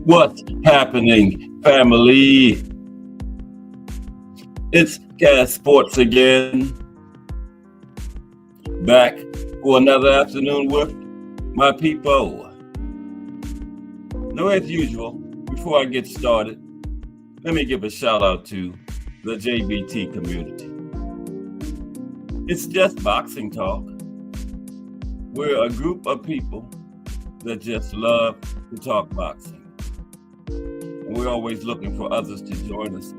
What's happening, family? It's Gas Sports again. Back for another afternoon with my people. Now, as usual, before I get started, let me give a shout out to the JBT community. It's just boxing talk. We're a group of people that just love to talk boxing. And we're always looking for others to join us.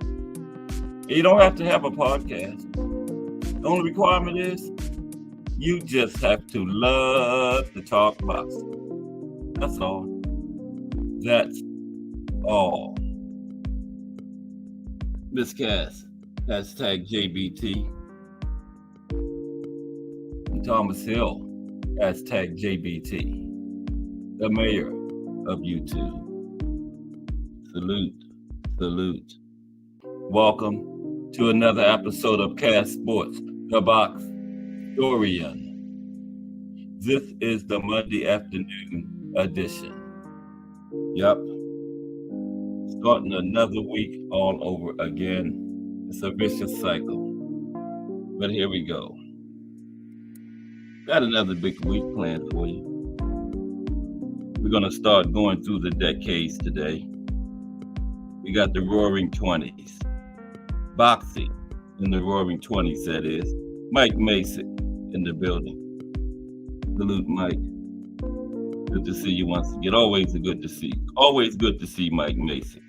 You don't have to have a podcast. The only requirement is you just have to love to talk boxing. That's all. That's all. Miss Cass, hashtag JBT. And Thomas Hill, hashtag JBT. The mayor of YouTube. Salute, salute. Welcome to another episode of Cass Sports, the Box Historian. This is the Monday afternoon edition. Yep. Starting another week all over again. It's a vicious cycle. But here we go. Got another big week planned for you. We're going to start going through the decades today. We got the Roaring 20s. Boxing in the Roaring 20s, that is. Mike Masick in the building. Salute, Mike. Good to see you once again. Always good to see Mike Masick.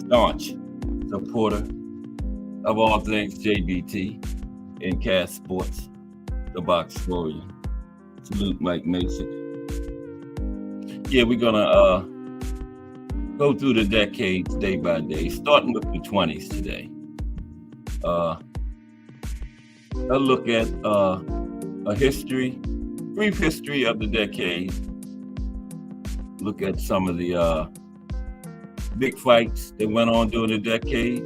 Staunch supporter of all things JBT in Cass Sports, the Box Historian. Salute, Mike Masick. Yeah, we're gonna go through the decades day by day, starting with the 20s today. A look at a history, brief history of the decade. Look at some of the big fights that went on during the decade,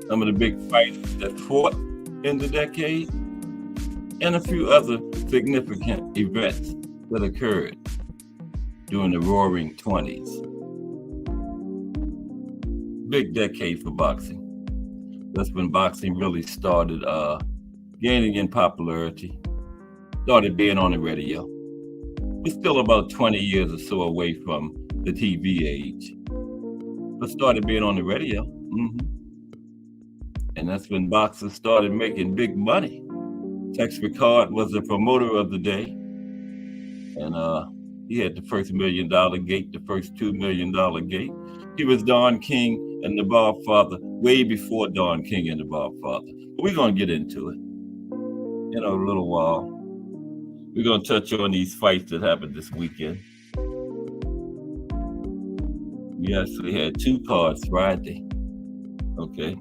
some of the big fights that fought in the decade, and a few other significant events that occurred during the Roaring 20s. Big decade for boxing. That's when boxing really started gaining in popularity, started being on the radio. We're still about 20 years or so away from the TV age, but started being on the radio. And that's when boxers started making big money. Tex Rickard was the promoter of the day, and he had the first $1 million gate, the first $2 million gate. He was Don King and the Godfather way before Don King and the Godfather. But we're going to get into it in a little while. We're going to touch on these fights that happened this weekend. We actually had two cards Friday. Okay.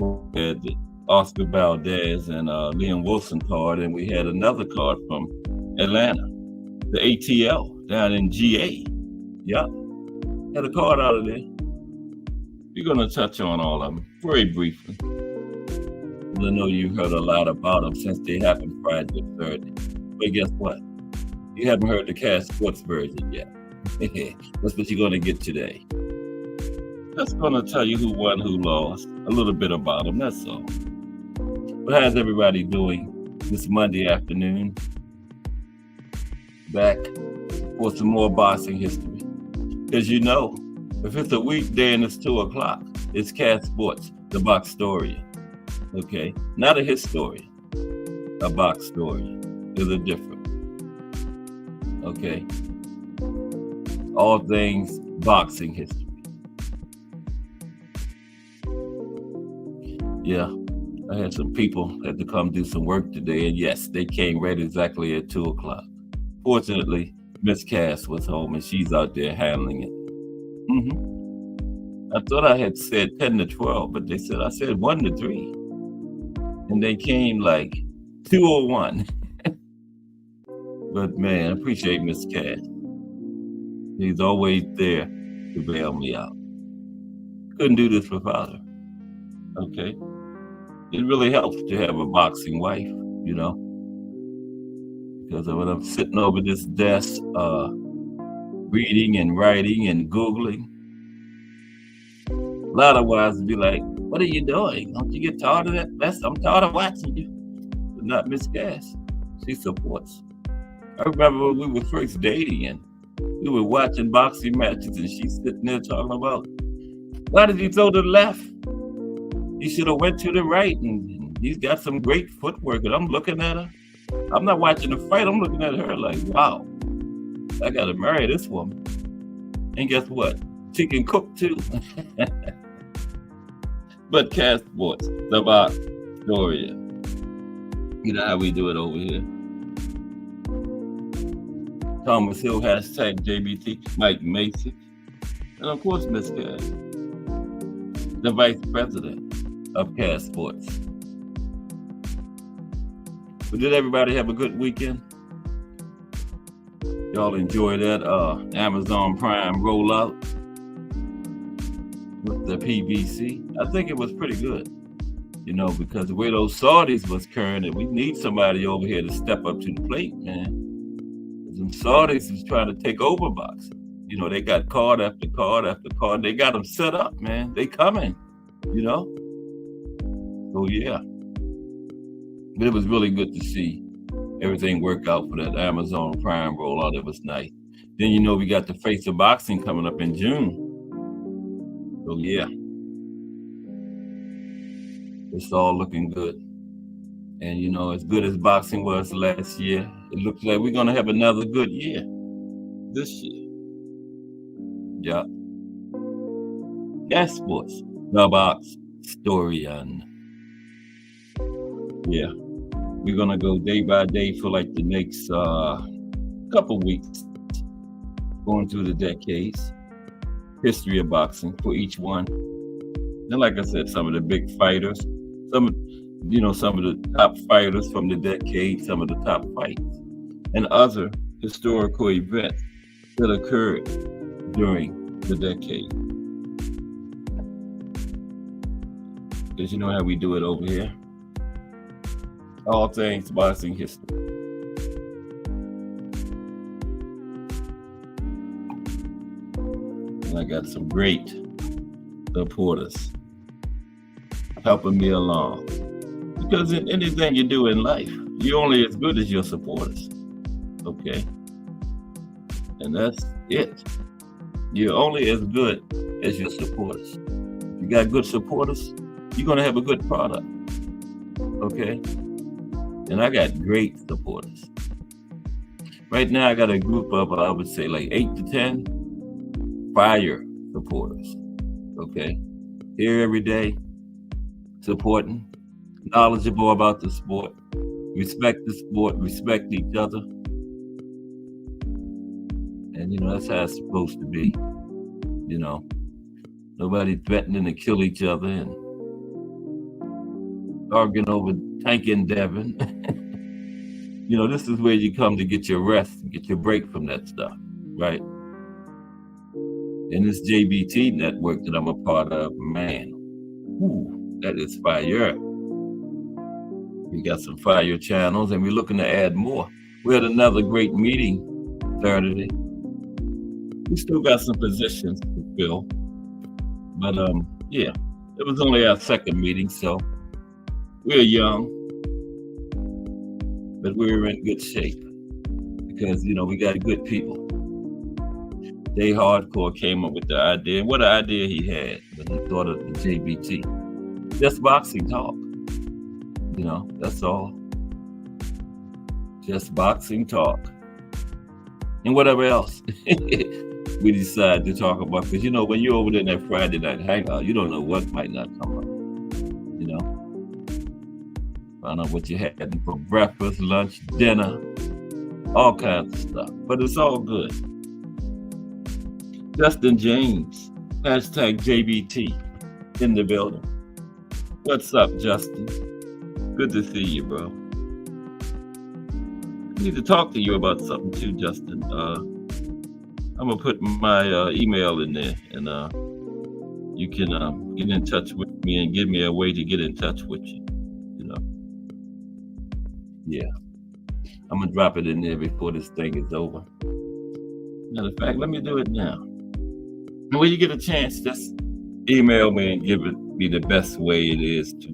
We had the Oscar Valdez and Liam Wilson card, and we had another card from Atlanta, the ATL down in GA. Yep. Had a card out of there. We're going to touch on all of them very briefly. I know you heard a lot about them since they happened Friday and Saturday. But guess what? You haven't heard the Cash Sports version yet. That's what you're going to get today. Just going to tell you who won, who lost, a little bit about them, that's all. But how's everybody doing this Monday afternoon? Back for some more boxing history. Because you know, if it's a weekday and it's 2 o'clock, it's Cash Sports, the box story. Okay? Not a historian. A box story. There's a difference. Okay? All things boxing history. Yeah, I had some people had to come do some work today, and yes, they came right exactly at 2 o'clock. Fortunately, Miss Cass was home, and she's out there handling it. I thought I had said 10 to 12, but I said 1 to 3. And they came like 2:01. But man, I appreciate Miss Cass. She's always there to bail me out. Couldn't do this without her. Okay? It really helps to have a boxing wife, you know? Because when I'm sitting over this desk, reading and writing and Googling, a lot of wives would be like, what are you doing? Don't you get tired of that? I'm tired of watching you. But not Miss Cass. She supports. I remember when we were first dating and we were watching boxing matches and she's sitting there talking about, why did you throw to the left? You should have went to the right, and he's got some great footwork. And I'm looking at her. I'm not watching the fight. I'm looking at her like, wow, I got to marry this woman. And guess what? She can cook too. But Cash Sports, the box story. You know how we do it over here. Thomas Hill, hashtag JBT, Mike Mason. And of course, Miss Cash, the vice president of Cash Sports. But did everybody have a good weekend? Y'all enjoy that Amazon Prime rollout with the PBC? I think it was pretty good, you know, because the way those Saudis was current, we need somebody over here to step up to the plate, man. Them Saudis is trying to take over boxing. You know, they got card after card after card. They got them set up, man. They coming, you know? So, yeah. But it was really good to see everything work out for that Amazon Prime rollout. It was nice. Then, you know, we got the Face of Boxing coming up in June. So, yeah. It's all looking good. And, you know, as good as boxing was last year, it looks like we're going to have another good year this year. Yeah. Cash Sports, the box historian. Yeah. We're going to go day by day for like the next couple weeks, going through the decades, history of boxing for each one. And like I said, some of the big fighters, some of the top fighters from the decade, some of the top fights, and other historical events that occurred during the decade. Because you know how we do it over here. All things boxing history. And I got some great supporters helping me along. Because in anything you do in life, you're only as good as your supporters. Okay? And that's it. You're only as good as your supporters. If you got good supporters, you're going to have a good product. Okay? And I got great supporters. Right now, I got a group of, I would say, like 8 to 10 fire supporters. Okay? Here every day, supporting, knowledgeable about the sport, respect the sport, respect each other. And, you know, that's how it's supposed to be. You know, nobody threatening to kill each other and arguing over Tank and Devin. You know, this is where you come to get your rest, get your break from that stuff, right? And this JBT network that I'm a part of, man, that is fire. We got some fire channels and we're looking to add more. We had another great meeting Saturday. We still got some positions to fill, but yeah, it was only our second meeting, so we're young, but we're in good shape because we got good people. They Hardcore came up with the idea. What an idea he had when he thought of the JBT. Just boxing talk. That's all. Just boxing talk. And whatever else we decide to talk about. Because, when you're over there in that Friday night hangout, you don't know what might not come up. Find out what you had for breakfast, lunch, dinner, all kinds of stuff. But it's all good. Justin James, hashtag JBT, in the building. What's up, Justin? Good to see you, bro. I need to talk to you about something too, Justin. I'm gonna put my email in there, and you can get in touch with me and give me a way to get in touch with you. Yeah, I'm gonna drop it in there before this thing is over. Matter of fact, let me do it now. And when you get a chance, just email me and give me the best way it is to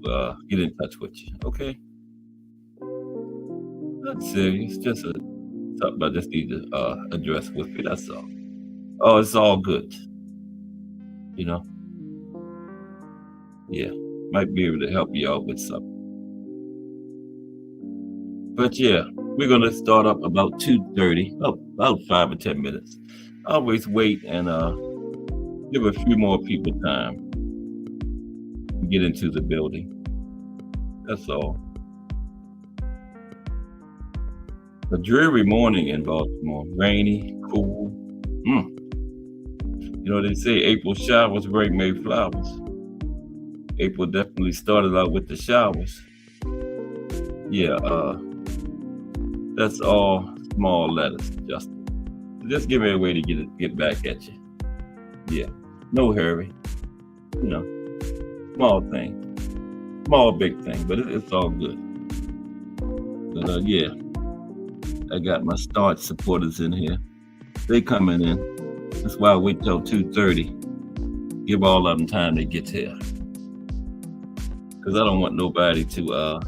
get in touch with you. Okay? Not serious, just something I just need to address with you. That's all. Oh, it's all good. Yeah, might be able to help you out with something. But yeah, we're gonna start up about 2:30, about 5 or 10 minutes. Always wait and give a few more people time to get into the building. That's all. A dreary morning in Baltimore. Rainy, cool. They say April showers bring May flowers. April definitely started out with the showers. Yeah, that's all small letters, Justin. So just give me a way to get back at you. Yeah, no hurry. Small thing, small big thing, but it's all good. But yeah, I got my staunch supporters in here. They coming in. That's why I wait till 2:30. Give all of them time to get here, because I don't want nobody to.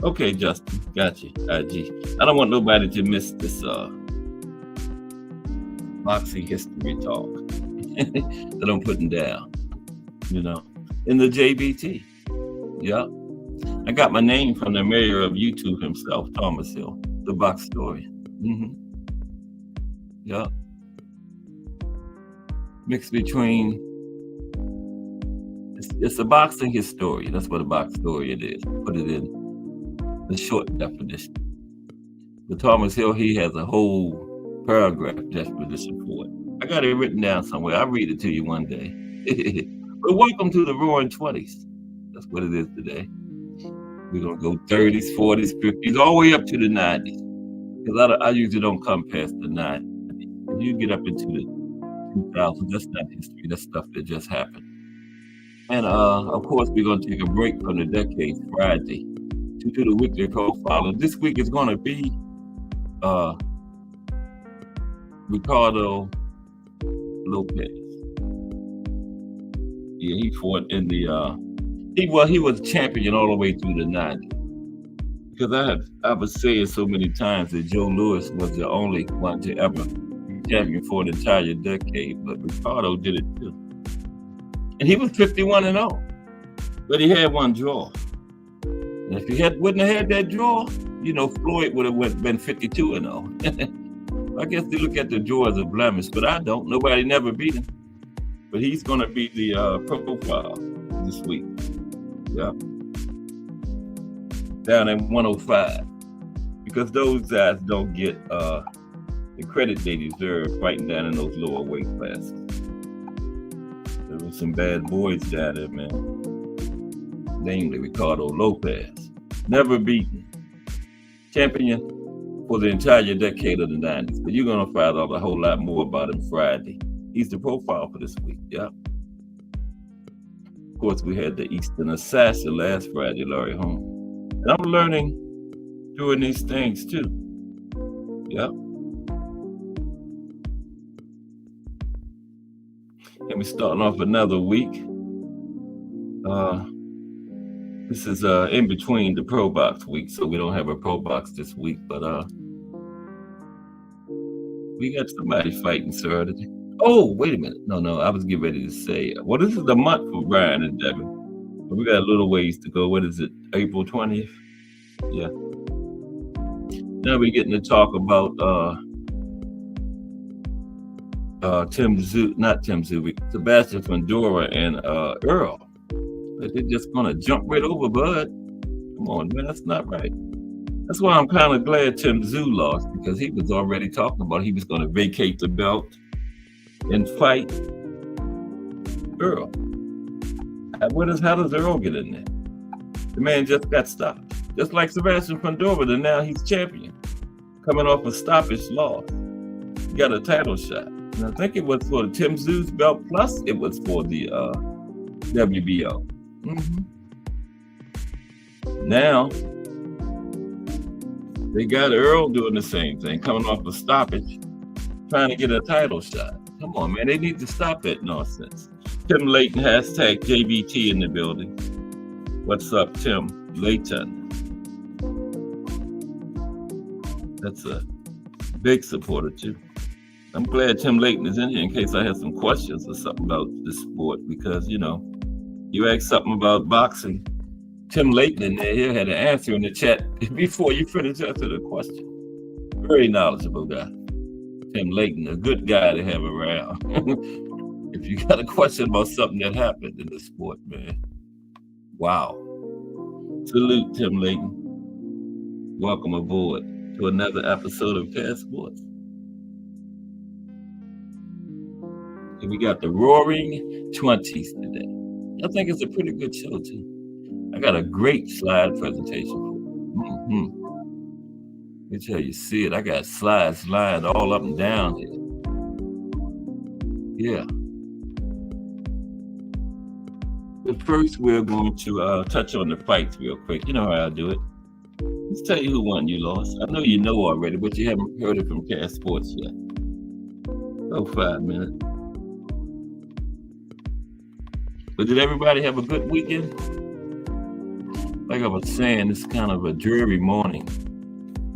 Okay, Justin, got you. IG. I don't want nobody to miss this boxing history talk that I'm putting down. In the JBT. Yeah. I got my name from the mayor of YouTube himself, Thomas Hill, the box story. Yeah. Mixed between, it's a boxing historian. That's what a box story it is. Put it in the short definition. But Thomas Hill, he has a whole paragraph definition for it. I got it written down somewhere. I'll read it to you one day. But welcome to the Roaring 20s. That's what it is today. We're going to go 30s, 40s, 50s, all the way up to the 90s. Because I usually don't come past the 90s. If you get up into the 2000s, that's not history. That's stuff that just happened. And of course, we're going to take a break from the decades Friday to do the weekly profile. And this week is going to be Ricardo Lopez. Yeah, he fought in the he was champion all the way through the 90s. Because I was saying so many times that Joe Louis was the only one to ever be champion for an entire decade, but Ricardo did it too. And he was 51-0, but he had one draw. And if he wouldn't have had that draw, Floyd would have been 52-0. I guess they look at the draw as a blemish, but I don't. Nobody never beat him. But he's going to be the profile this week. Yeah. Down at 105. Because those guys don't get the credit they deserve fighting down in those lower weight classes. There were some bad boys down there, man. Namely Ricardo Lopez. Never beaten. Champion for the entire decade of the 90s. But you're going to find out a whole lot more about him Friday. He's the profile for this week, yeah. Of course, we had the Eastern Assassin last Friday, Larry Holmes. And I'm learning doing these things too. Yep. And we're starting off another week. This is in between the Pro Box week, so we don't have a Pro Box this week, but we got somebody fighting Saturday. Oh, wait a minute. No, I was getting ready to say, well, this is the month for Brian and Devin. But we got a little ways to go. What is it? April 20th? Yeah. Now we're getting to talk about Sebastian Fundora and Earl. They're just gonna jump right over Bud. Come on, man, that's not right. That's why I'm kind of glad Tim Tszyu lost, because he was already talking about he was gonna vacate the belt and fight Earl. How does Earl get in there? The man just got stopped. Just like Sebastian Fundora, and now he's champion. Coming off a stoppage loss. He got a title shot. And I think it was for the Tim Tszyu belt, plus it was for the WBO. Mm-hmm. Now, they got Earl doing the same thing, coming off a stoppage, trying to get a title shot. Come on, man, they need to stop that nonsense. Tim Layton, hashtag JBT in the building. What's up, Tim Layton? That's a big supporter, too. I'm glad Tim Layton is in here in case I have some questions or something about this sport, because, you know, you ask something about boxing, Tim Layton in there, he had an answer in the chat before you finish answering the question. Very knowledgeable guy. Tim Layton, a good guy to have around. If you got a question about something that happened in the sport, man. Wow. Salute, Tim Layton. Welcome aboard to another episode of Cast Sports. And we got the Roaring 20s today. I think it's a pretty good show, too. I got a great slide presentation for you. Mm-hmm. Let me tell you, see it. I got slides lined all up and down here. Yeah. But first, we're going to touch on the fights real quick. You know how I do it. Let's tell you who won, you lost. I know you know already, but you haven't heard it from Cast Sports yet. Oh, 5 minutes. But did everybody have a good weekend? Like I was saying, it's kind of a dreary morning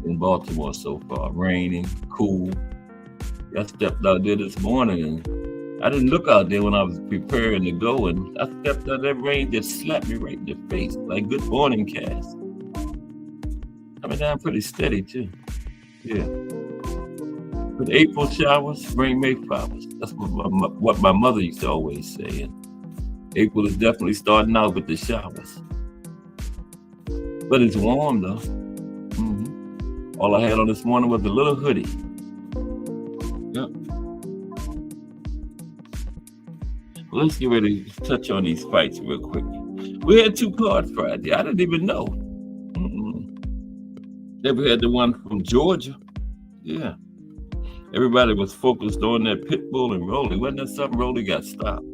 in Baltimore so far. Raining, cool. I stepped out there this morning and I didn't look out there when I was preparing to go, and I stepped out, that rain just slapped me right in the face. Like, good morning, Cass. Coming down pretty steady too. Yeah. But April showers, spring May flowers. That's what my mother used to always say. And April is definitely starting out with the showers. But it's warm though. Mm-hmm. All I had on this morning was a little hoodie. Yep. Well, let's get ready to touch on these fights real quick. We had 2 cards Friday. I didn't even know. Then we had the one from Georgia. Yeah. Everybody was focused on that Pitbull and Rolly. Wasn't that something? Rolly got stopped.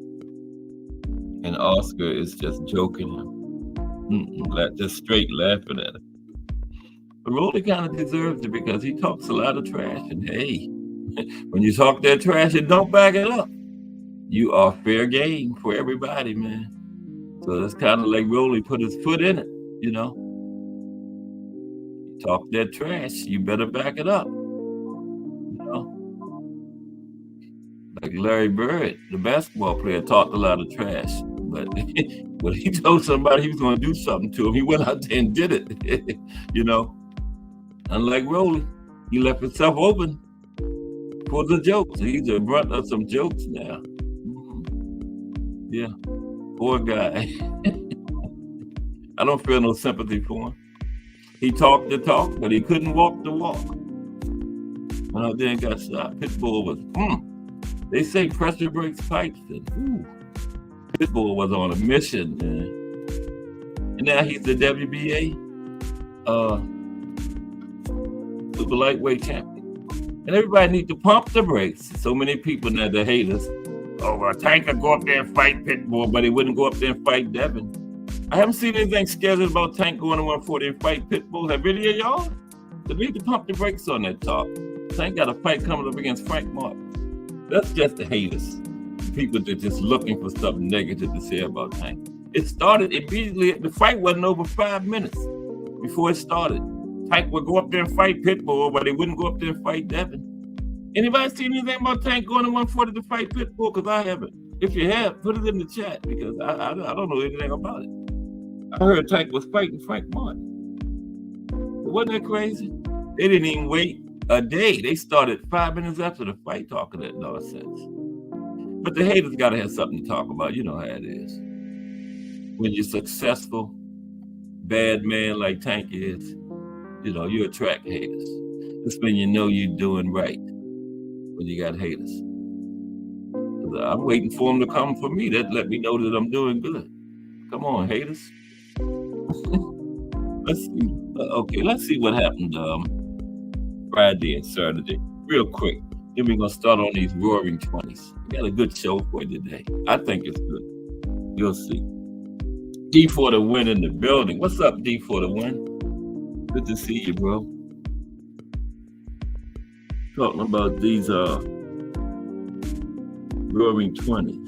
And Oscar is just joking. Just straight laughing at him. But Rolly kind of deserves it because he talks a lot of trash. And hey, when you talk that trash and don't back it up, you are fair game for everybody, man. So that's kind of like Rolly put his foot in it, you know. You talk that trash, you better back it up. You know. Like Larry Bird, the basketball player, talked a lot of trash. But when he told somebody he was going to do something to him, he went out there and did it. You know. Unlike Rolly, he left himself open for the jokes. He's a brunt of some jokes now. Yeah, poor guy. I don't feel no sympathy for him. He talked the talk, but he couldn't walk the walk. When I then got shot, Pitbull was, they say pressure breaks pipes. And, Pitbull was on a mission, man. And now he's the WBA super lightweight champion. And everybody needs to pump the brakes. So many people now, the haters, Tank could go up there and fight Pitbull, but he wouldn't go up there and fight Devin. I haven't seen anything scheduled about Tank going to 140 and fight Pitbull. Have any of y'all? They need to pump the brakes on that talk. Tank got a fight coming up against Frank Martin. That's just the haters. People that just looking for something negative to say about Tank. It started immediately. The fight wasn't over 5 minutes before it started. Tank would go up there and fight Pitbull, but he wouldn't go up there and fight Devin. Anybody seen anything about Tank going to 140 to fight Pitbull? Because I haven't. If you have, put it in the chat, because I don't know anything about it. I heard Tank was fighting Frank Martin. Wasn't that crazy? They didn't even wait a day. They started 5 minutes after the fight talking that nonsense. But the haters got to have something to talk about. You know how it is. When you're successful, bad man like Tank is, you know, you attract haters. That's when you know you're doing right, when you got haters. I'm waiting for them to come for me. That let me know that I'm doing good. Come on, haters. Let's see. Okay, let's see what happened Friday and Saturday. Real quick. Then we're going to start on these roaring 20s. We got a good show for you today. I think it's good. You'll see. D for the win in the building. What's up, D for the win? Good to see you, bro. Talking about these roaring 20s.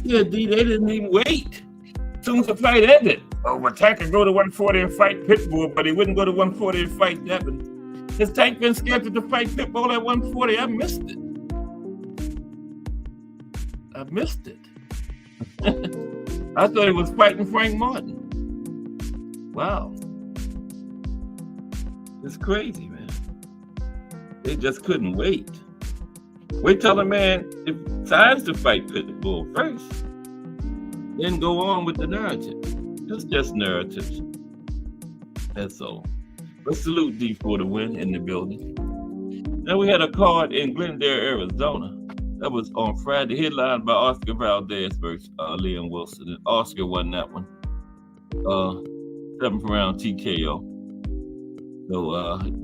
Yeah, D, they didn't even wait. As soon as the fight ended. Oh, but Tank could go to 140 and fight Pitbull, but he wouldn't go to 140 and fight Devin. Has Tank been scheduled to fight Pitbull at 140? I missed it. I thought he was fighting Frank Martin. Wow. It's crazy, man. They just couldn't wait. Wait till the man decides to fight Pitbull first. Then go on with the narrative. It's just narratives. That's all. But salute D for the win in the building. Now we had a card in Glendale, Arizona. That was on Friday, headlined by Oscar Valdez versus Liam Wilson. And Oscar won that one. 7th round TKO. So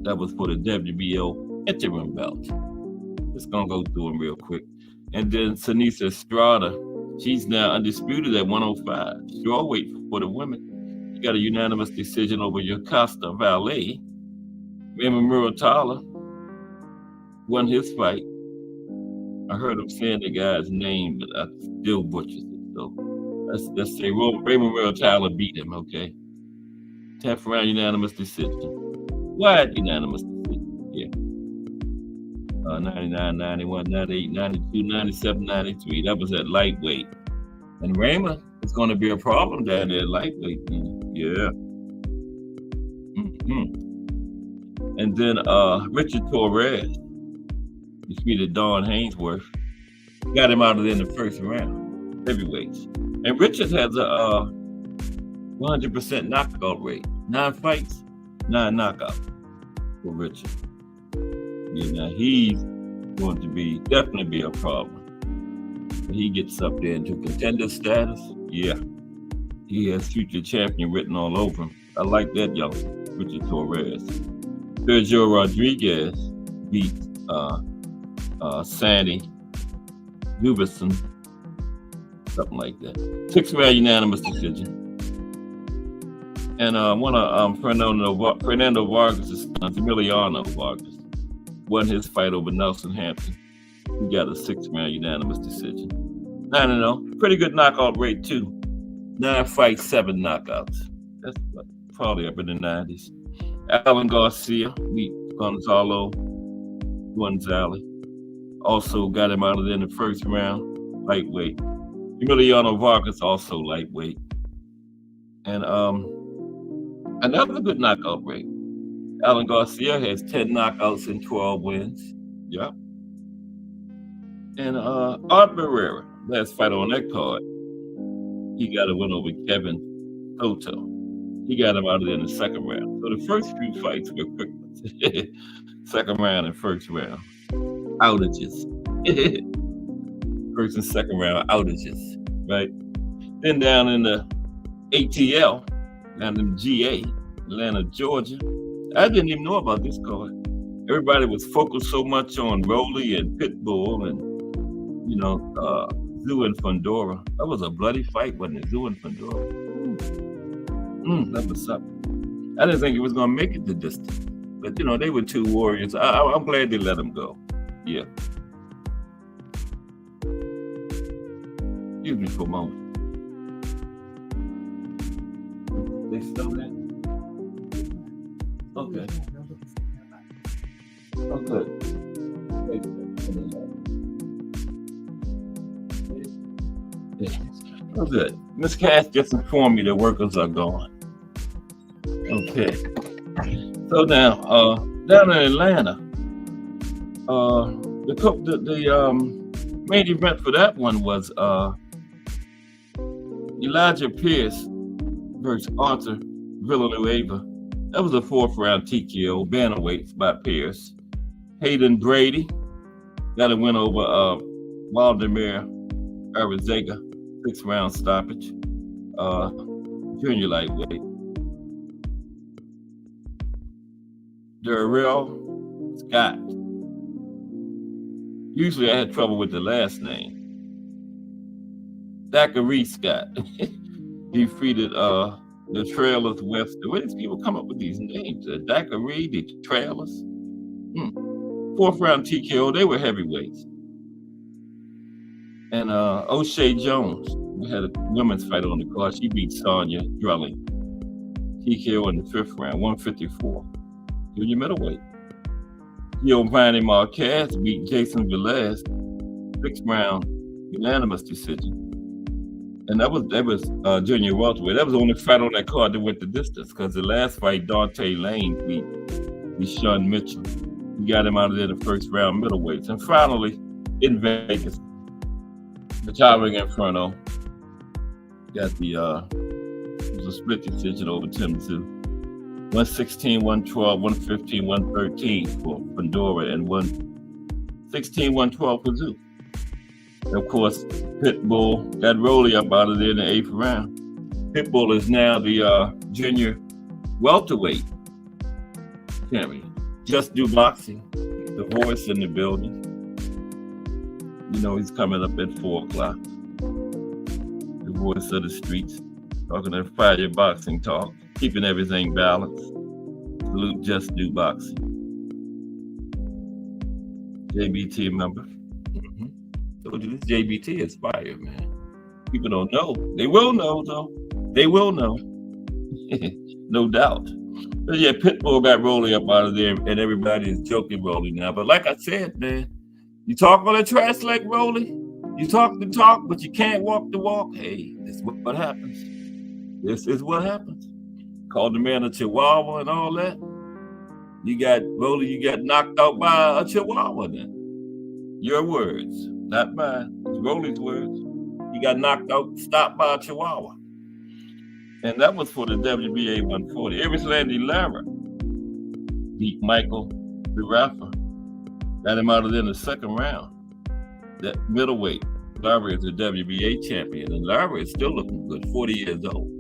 that was for the WBO interim belt. Just gonna go through them real quick. And then Sanisa Estrada, she's now undisputed at 105. Strawweight for the women. She got a unanimous decision over Yokasta Valle. Raymond Muratalla won his fight. I heard him saying the guy's name, but I still butchers it. So let's say Raymond Muratalla beat him, okay? 10th round unanimous decision. Wide unanimous decision, yeah. 99, 91, 98, 92, 97, 93. That was at lightweight. And Raymond is going to be a problem down there at lightweight. Yeah. And then Richard Torres defeated Don Hainsworth. Got him out of there in the first round. Heavyweights. And Richard has a 100% knockout rate. 9 fights, 9 knockouts for Richard. Yeah, now he's going to definitely be a problem. When he gets up there into contender status, yeah. He has future champion written all over him. I like that young Richard Torres. Sergio Rodriguez beat Sandy Gubison, something like that. 6th round unanimous decision. And one of Fernando Vargas' son, Emiliano Vargas, won his fight over Nelson Hampton. He got a 6th round unanimous decision. 9-0, pretty good knockout rate too. 9 fights, 7 knockouts. That's probably up in the 90s. Alan Garcia beat Gonzalo Gonzalez. Also got him out of there in the first round, lightweight. Emiliano Vargas also lightweight. And another good knockout rate. Alan Garcia has 10 knockouts and 12 wins. Yep. And Art Barrera, last fight on that card, he got a win over Kevin Soto. He got him out of there in the second round. So the first few fights were quick ones. Second round and first round. Outages. First and second round outages, right? Then down in the ATL, down in GA, Atlanta, Georgia. I didn't even know about this card. Everybody was focused so much on Rolly and Pitbull and, Zoo and Fundora. That was a bloody fight, wasn't it? Zoo and Fundora. That was something. I didn't think it was going to make it the distance. But, you know, they were two warriors. I'm glad they let them go. Yeah. Excuse me for a moment. They still there? Okay. Oh, good. Oh, good. Miss Cass just informed me the workers are gone. Okay. So now, down in Atlanta, the main event for that one was Elijah Pierce versus Arthur Villanueva. That was a 4th round TKO, bantamweights by Pierce. Hayden Brady got a win over Waldemar Arzaga, 6th round stoppage. Junior lightweight. Darrell Scott. Usually I had trouble with the last name. Zachary Scott defeated the Trailers West. Where do these people come up with these names? Zachary, the Trailers. 4th round TKO, they were heavyweights. And O'Shea Jones, we had a women's fight on the card. She beat Sonia Drelling. TKO in the 5th round, 154. Junior middleweight. Giovanni Marquez beat Jason Velez, 6th round, unanimous decision. And that was junior welterweight. That was the only fight on that card that went the distance, because the last fight, Dante Lane beat Sean Mitchell. He got him out of there the 1st round middleweights. And finally, in Vegas, the Towering Inferno got the it was a split decision over Tim Tszyu. 116, 112, 115, 113 for Pandora, and 116, 112 for Tszyu. Of course, Pitbull got Rolly up out of there in the 8th round. Pitbull is now the junior welterweight champion. Just Do Boxing, the voice in the building. You know, he's coming up at 4 o'clock. The voice of the streets, talking that fire boxing talk, keeping everything balanced. Salute Just Do Boxing. JBT member. Told you this JBT is fire, man. People don't know. They will know, though. They will know. No doubt. But yeah, Pitbull got Rolly up out of there, and everybody is joking Rolly now. But like I said, man, you talk on the trash like Rolly, you talk the talk, but you can't walk the walk. Hey, this is what happens. This is what happens. Called the man a chihuahua and all that. You got Rolly, you got knocked out by a chihuahua then. Your words, not mine. It's Rolly's words. He got knocked out, stopped by a chihuahua. And that was for the WBA 140. Erislandy Lara beat Michael Birafa. Got him out of there in the 2nd round. That middleweight. Lara is the WBA champion, and Lara is still looking good, 40 years old.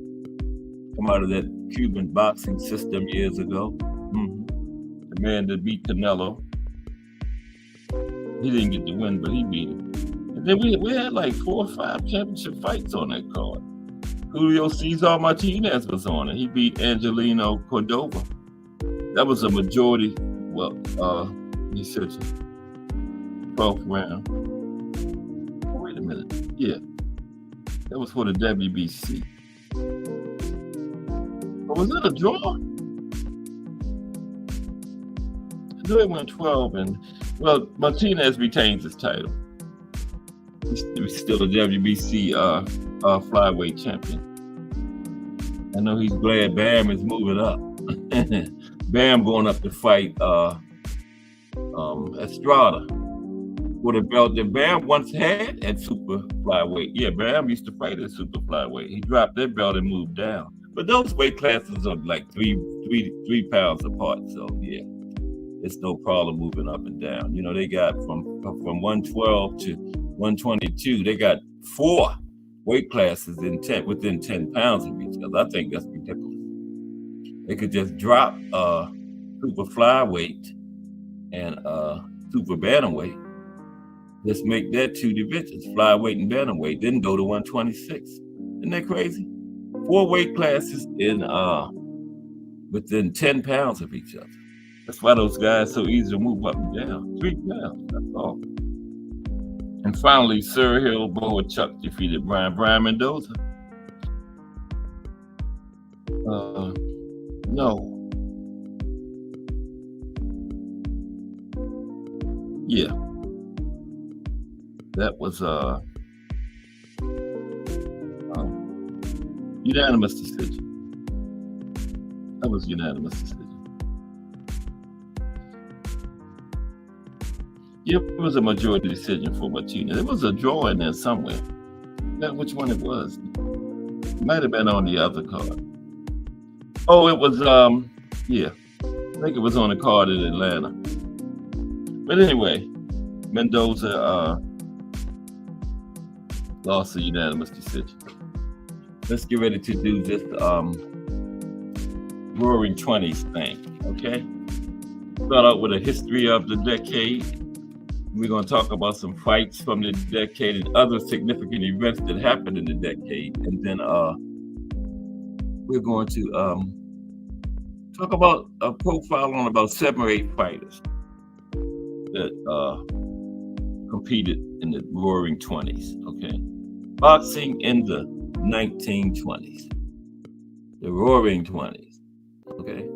Come out of that Cuban boxing system years ago. The man that beat Canelo. He didn't get the win, but he beat him. And then we had like 4 or 5 championship fights on that card. Julio Cesar Martinez was on it. He beat Angelino Cordova. That was a majority, decision. 12th round. Wait a minute. Yeah. That was for the WBC. But was it a draw? I knew it went 12, and well, Martinez retains his title. He's still a WBC flyweight champion. I know he's glad Bam is moving up. Bam going up to fight Estrada for the belt that Bam once had at super flyweight. Yeah, Bam used to fight at super flyweight. He dropped that belt and moved down. But those weight classes are like three pounds apart. So yeah, it's no problem moving up and down. You know, they got from 112 to 122. They got 4 weight classes within 10 pounds of each other. I think that's ridiculous. They could just drop super flyweight and super bantamweight Let's make that 2 divisions, flyweight and bantamweight, then go to 126. Isn't that crazy? 4 weight classes in within 10 pounds of each other. That's why those guys so easy to move up and down. 3 pounds, that's all. And finally, Sir Hill Boachuk defeated Brian Mendoza. No. Yeah. That was unanimous decision. That was unanimous decision. Yeah, it was a majority decision for Martinez. There was a draw in there somewhere. Not which one it was. It might have been on the other card. Oh, it was yeah. I think it was on the card in Atlanta. But anyway, Mendoza lost a unanimous decision. Let's get ready to do this Roaring 20s thing, okay? Start out with a history of the decade. We're going to talk about some fights from the decade and other significant events that happened in the decade. And then we're going to talk about a profile on about 7 or 8 fighters that competed in the Roaring 20s, okay? Boxing in the 1920s, the Roaring 20s, okay?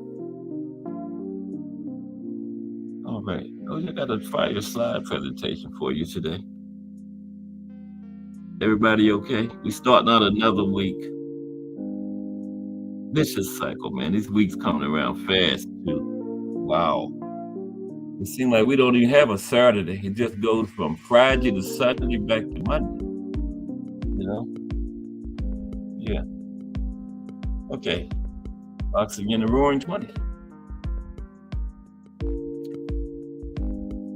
All right, I got a fire slide presentation for you today. Everybody okay? We starting out another week. Vicious cycle, man. These weeks coming around fast too. Wow. It seems like we don't even have a Saturday. It just goes from Friday to Sunday back to Monday. You know? Yeah. Okay. Boxing in the Roaring 20s.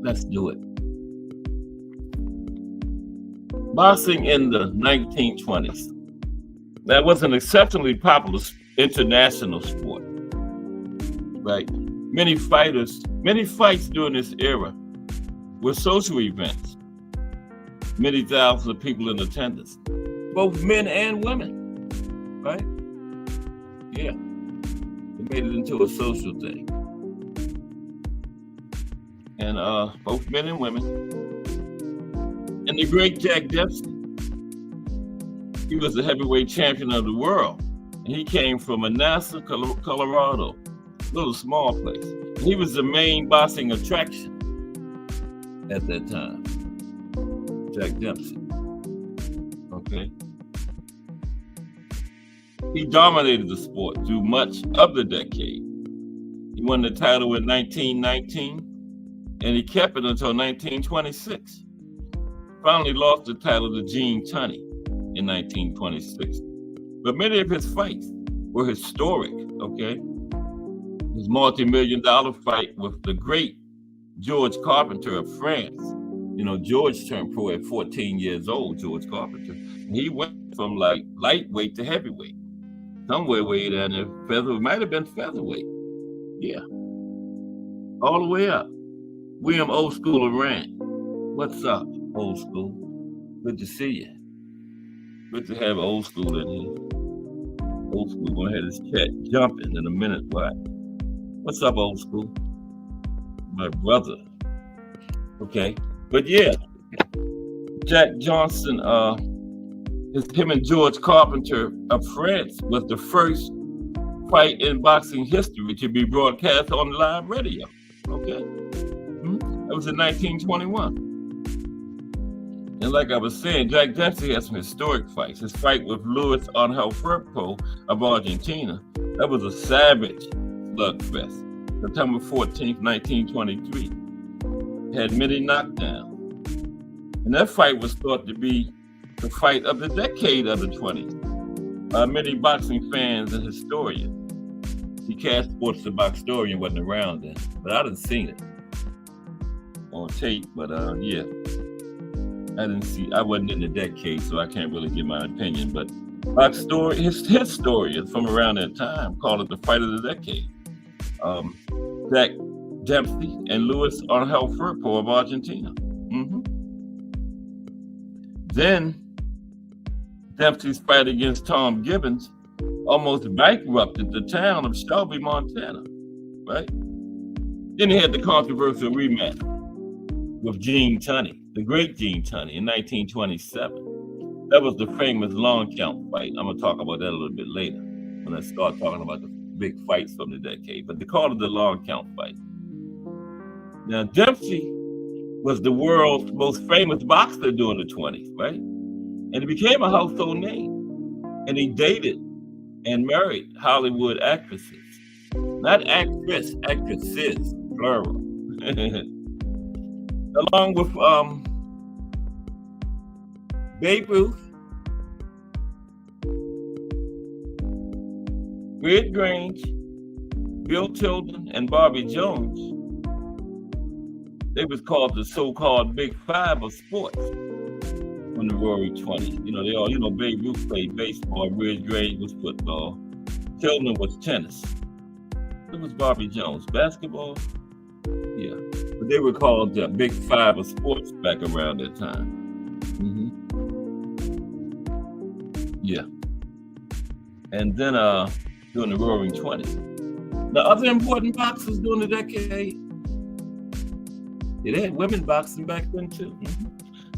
Let's do it. Boxing in the 1920s. That was an exceptionally popular international sport, right? Many fights during this era were social events. Many thousands of people in attendance, both men and women, right? Yeah, it made it into a social thing. And both men and women. And the great Jack Dempsey, he was the heavyweight champion of the world. And he came from Manassas, Colorado, a little small place. And he was the main boxing attraction at that time, Jack Dempsey, okay? He dominated the sport through much of the decade. He won the title in 1919, and he kept it until 1926. Finally lost the title to Gene Tunney in 1926. But many of his fights were historic, okay? His multi-million-dollar fight with the great George Carpenter of France. You know, George turned pro at 14 years old, George Carpenter. And he went from like lightweight to heavyweight. Somewhere way down there, featherweight, might have been featherweight. Yeah. All the way up. William Old School Iran. What's up, Old School? Good to see you. Good to have Old School in here. Old School gonna have his chat jumping in a minute. Why? What's up, Old School? My brother. Okay, but yeah, Jack Johnson, him and George Carpenter of France was the first fight in boxing history to be broadcast on live radio. Okay, that was in 1921. And like I was saying, Jack Dempsey had some historic fights. His fight with Luis Angel Firpo of Argentina, that was a savage slugfest. September 14th, 1923. Had many knockdowns. And that fight was thought to be the fight of the decade of the 20s by many boxing fans and historians. See, Cash Sports the Boxtorian wasn't around then, but I done seen it on tape, but yeah. I wasn't in the decade, so I can't really give my opinion, but his historians from around that time called it the fight of the decade. Jack Dempsey and Luis Angel Firpo of Argentina. Then Dempsey's fight against Tom Gibbons almost bankrupted the town of Shelby, Montana, right? Then he had the controversial rematch with Gene Tunney, the great Gene Tunney, in 1927. That was the famous long count fight. I'm going to talk about that a little bit later when I start talking about the big fights from the decade. But they called it the long count fight. Now, Dempsey was the world's most famous boxer during the 20s, right? And he became a household name. And he dated and married Hollywood actresses. Not actress, actresses, plural. Along with Babe Ruth, Red Grange, Bill Tilden, and Bobby Jones. They was called the so-called Big Five of sports from the Roaring 20s. You know, they all, you know, Babe Ruth played baseball, Red Grange was football, Tilden was tennis. It was Bobby Jones, basketball. Yeah, but they were called the Big Five of sports back around that time. Yeah, and then during the Roaring 20s. The other important boxers during the decade, yeah, they had women boxing back then too.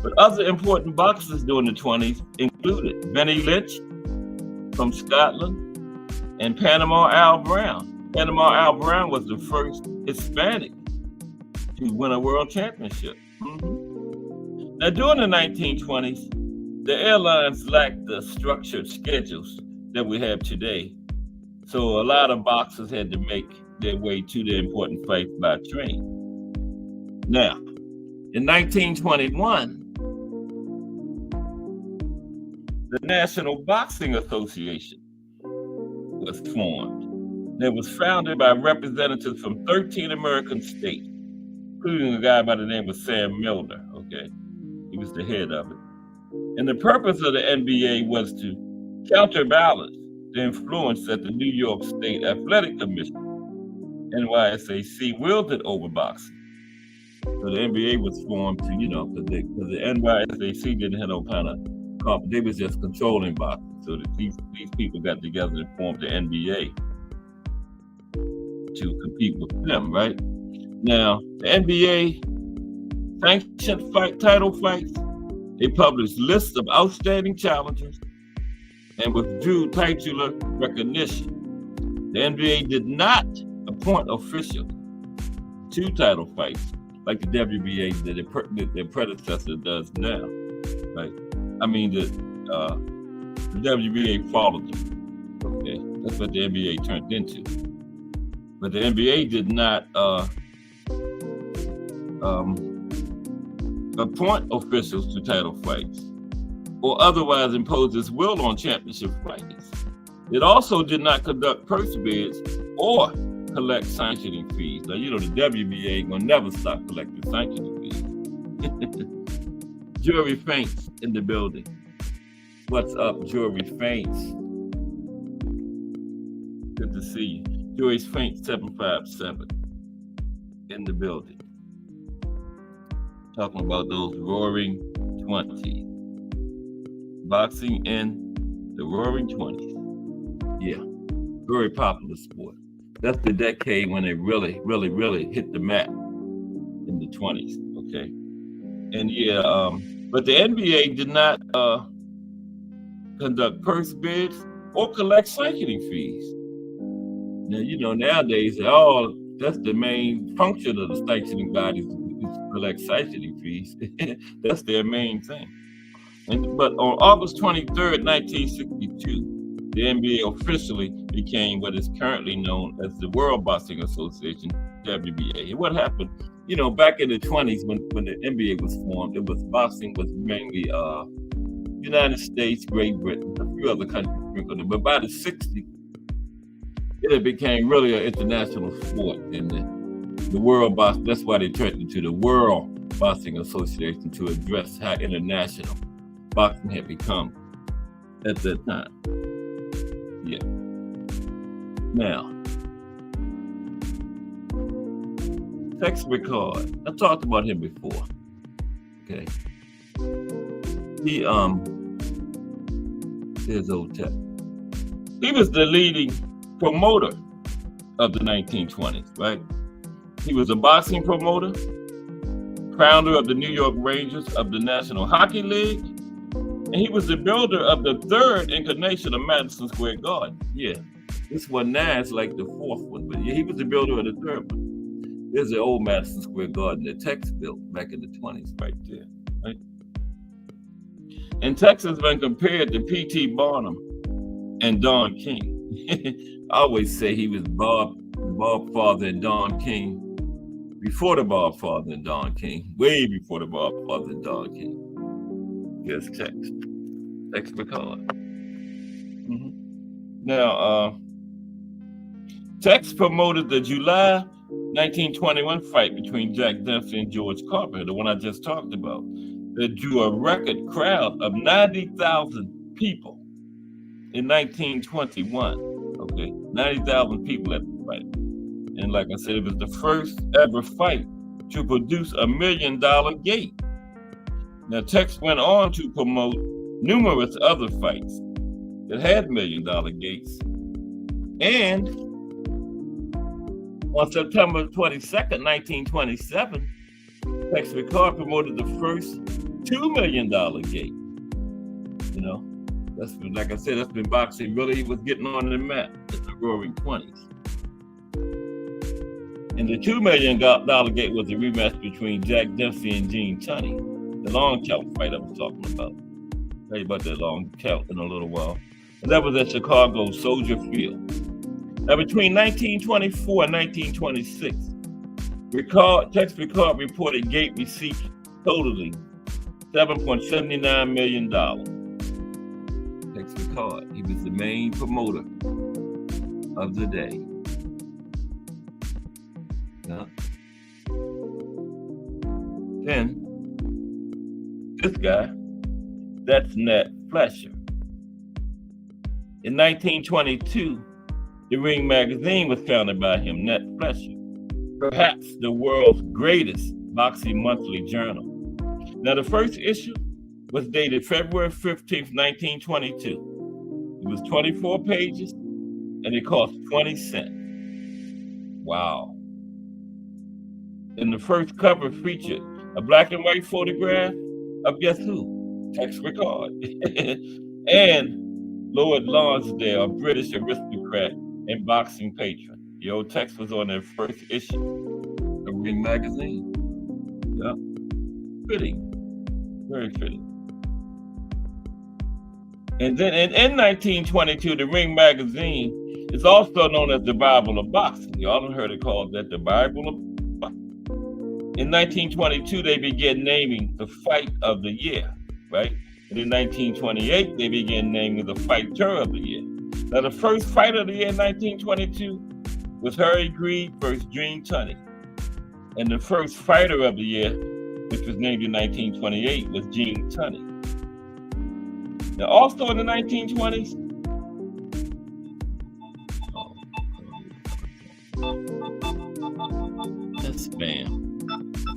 But other important boxers during the 20s included Benny Lynch from Scotland and Panama Al Brown. Panama Al Brown was the first Hispanic to win a world championship. Now, during the 1920s, the airlines lacked the structured schedules that we have today. So a lot of boxers had to make their way to the important fights by train. Now, in 1921, the National Boxing Association was formed. It was founded by representatives from 13 American states, including a guy by the name of Sam Milner, okay? He was the head of it. And the purpose of the NBA was to counterbalance the influence that the New York State Athletic Commission, NYSAC, wielded over boxing. So the NBA was formed to, you know, because the NYSAC didn't have no kind of, they was just controlling boxing. So that these people got together and formed the NBA to compete with them, right? Now, the NBA sanctioned title fights. They published lists of outstanding challengers and withdrew titular recognition. The NBA did not appoint officials to title fights like the WBA, their predecessor does now. Right? I mean, the WBA followed them. Okay, that's what the NBA turned into. But the NBA did not appoint officials to title fights or otherwise impose its will on championship fights. It also did not conduct purse bids or collect sanctioning fees. Now, you know, the WBA ain't gonna never stop collecting sanctioning fees. Jury faints in the building. What's up, Jury faints? Good to see you. Jury's faint 757 in the building. Talking about those Roaring 20s. Boxing in the Roaring 20s. Yeah, very popular sport. That's the decade when it really hit the map in the 20s, okay? And yeah, but the NBA did not conduct purse bids or collect sanctioning fees. Now, you know, nowadays, that's the main function of the sanctioning bodies, is collect sanctioning fees. That's their main thing. But on August 23rd, 1962, the NBA officially became what is currently known as the World Boxing Association, WBA. And what happened, you know, back in the 20s when the NBA was formed, boxing was mainly United States, Great Britain, a few other countries sprinkled in. But by the 60s, it became really an international sport. And the World Boxing, that's why they turned into the World Boxing Association, to address how international boxing had become at that time. Yeah. Now, Tex Rickard. I talked about him before. Okay. Here's old Tex. He was the leading promoter of the 1920s, right? He was a boxing promoter, founder of the New York Rangers of the National Hockey League, and he was the builder of the third incarnation of Madison Square Garden. Yeah, this one now is like the fourth one, but yeah, he was the builder of the third one. There's the old Madison Square Garden that Tex built back in the 20s right there, right? And Tex has been compared to P.T. Barnum and Don King. I always say he was Bob Father and Don King before the Bob Father and Don King, way before the Bob Father and Don King. Yes, Tex Picard. Now, Tex promoted the July 1921 fight between Jack Dempsey and George Carpenter, the one I just talked about, that drew a record crowd of 90,000 people in 1921. Okay, 90,000 people at the fight. And like I said, it was the first ever fight to produce $1 million gate. Now, Tex went on to promote numerous other fights that had $1 million gates. And on September 22nd, 1927, Tex Picard promoted the first $2 million gate. You know, that's been, like I said, that's been boxing really was getting on the map in the roaring 20s. And the $2 million gate was a rematch between Jack Dempsey and Gene Tunney, the long count fight I was talking about. I'll tell you about that long count in a little while. And that was at Chicago Soldier Field. Now, between 1924 and 1926, Tex Picard reported gate receipts totaling $7.79 million. Tex Picard, he was the main promoter of the day. Yeah. Then, this guy, that's Nat Fletcher. In 1922, the Ring magazine was founded by him, Nat Fletcher, perhaps the world's greatest boxing monthly journal. Now, the first issue was dated February 15th, 1922. It was 24 pages, and it cost 20 cents. Wow. And the first cover featured a black and white photograph of guess who? Tex Picard. And Lord Lonsdale, a British aristocrat and boxing patron. The old Tex was on their first issue of Ring magazine. Yeah. Fitting. Very fitting. And then in 1922, the Ring magazine is also known as the Bible of Boxing. Y'all have heard it called that, the Bible of Boxing. In 1922, they began naming the fight of the year, right? And in 1928, they began naming the fighter of the year. Now, the first fight of the year in 1922 was Harry Greed versus Gene Tunney. And the first fighter of the year, which was named in 1928, was Gene Tunney. Now, also in the 1920s, that's spam.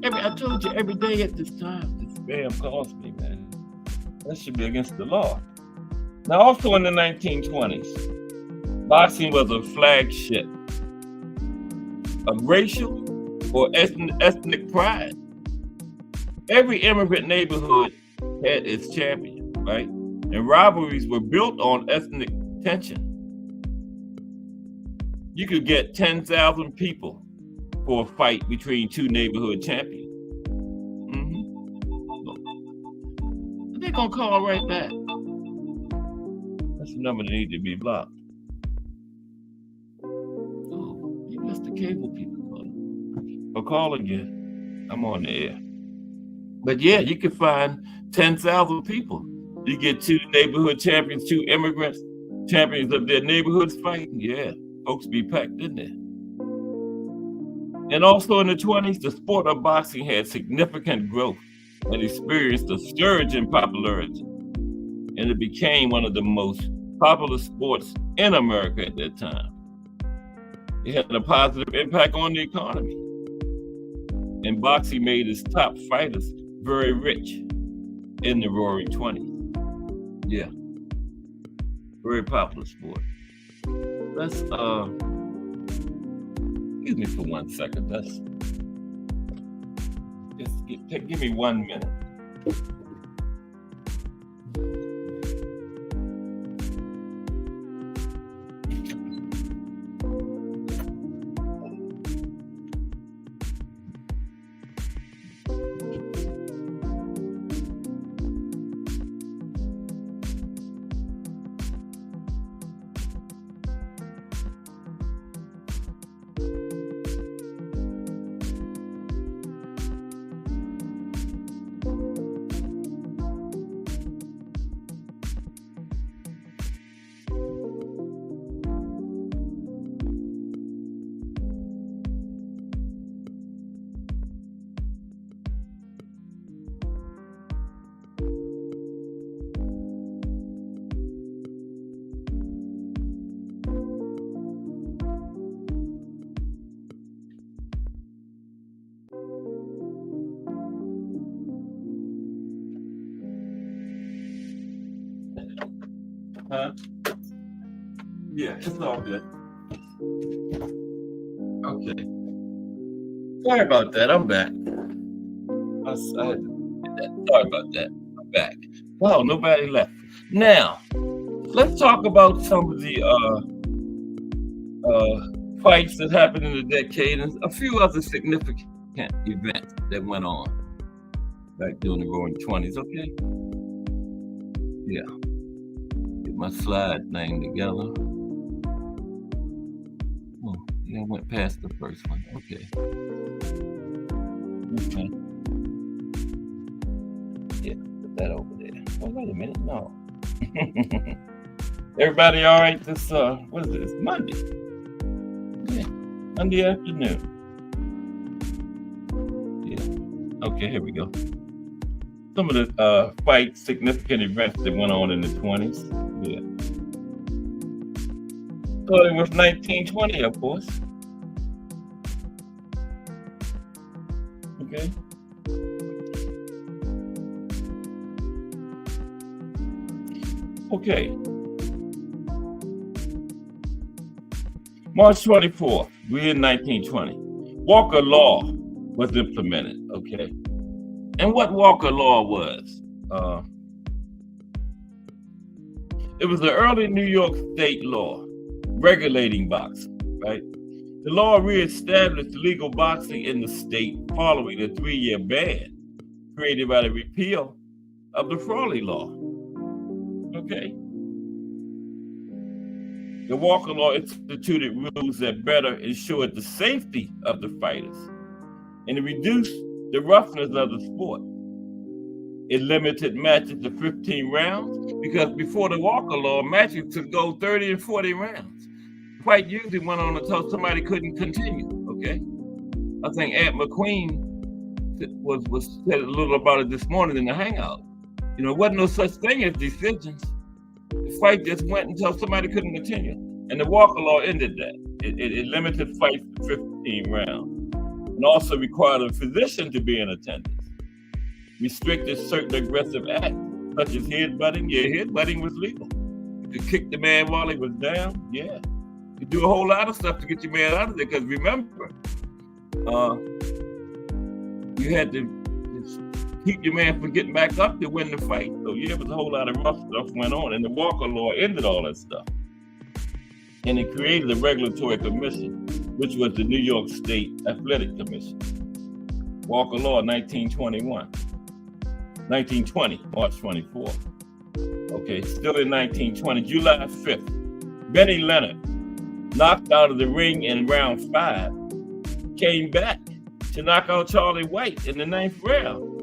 I told you every day at this time, the spam calls me, man. That should be against the law. Now, also in the 1920s, boxing was a flagship of racial or ethnic pride. Every immigrant neighborhood had its champion, right? And rivalries were built on ethnic tension. You could get 10,000 people for a fight between two neighborhood champions. They're gonna call right back. That's the number that needs to be blocked. Oh, you missed the cable people calling. Or call again. I'm on the air. But yeah, you can find 10,000 people. You get two neighborhood champions, two immigrants, champions of their neighborhoods fighting. Yeah, folks be packed in there. And also in the 20s, the sport of boxing had significant growth and experienced a surge in popularity. And it became one of the most popular sports in America at that time. It had a positive impact on the economy. And boxing made its top fighters very rich. in the Roaring 20s. Yeah, very popular sport. Let's excuse me for 1 second. Let's just give me 1 minute. Huh? Yeah, it's all good. Okay. Sorry about that. I'm back. Sorry about that. I'm back. Wow, nobody left. Now, let's talk about some of the fights that happened in the decade and a few other significant events that went on back during the Roaring 20s. Okay. Yeah. Get my slide thing together. Oh, yeah, I went past the first one. Okay. Okay. Yeah, put that over there. Oh, wait a minute. No. Everybody all right? This what is it? It's Monday. Yeah. Monday afternoon. Yeah. Okay, here we go. Some of the fights, significant events that went on in the 20s. Yeah. Starting with 1920, of course. Okay. Okay. March 24th, we're in 1920. Walker Law was implemented, okay? And what Walker Law was, it was the early New York state law regulating boxing, right? The law reestablished legal boxing in the state following a 3-year ban created by the repeal of the PROFLE law, okay? The Walker Law instituted rules that better ensured the safety of the fighters and it reduced the roughness of the sport. It limited matches to 15 rounds because before the Walker Law, matches could go 30 and 40 rounds. The fight usually went on until somebody couldn't continue, okay? I think Aunt McQueen said a little about it this morning in the hangout. You know, there wasn't no such thing as decisions. The fight just went until somebody couldn't continue. And the Walker Law ended that. It limited fights to 15 rounds and also required a physician to be in attendance. Restricted certain aggressive acts, such as headbutting. Yeah, headbutting was legal. You could kick the man while he was down. Yeah. You could do a whole lot of stuff to get your man out of there because remember, you had to keep your man from getting back up to win the fight. So yeah, there was a whole lot of rough stuff went on, and the Walker Law ended all that stuff. And it created a regulatory commission, which was the New York State Athletic Commission. Walker Law, 1920, March 24th. Okay, still in 1920, July 5th, Benny Leonard, knocked out of the ring in round 5, came back to knock out Charlie White in the 9th round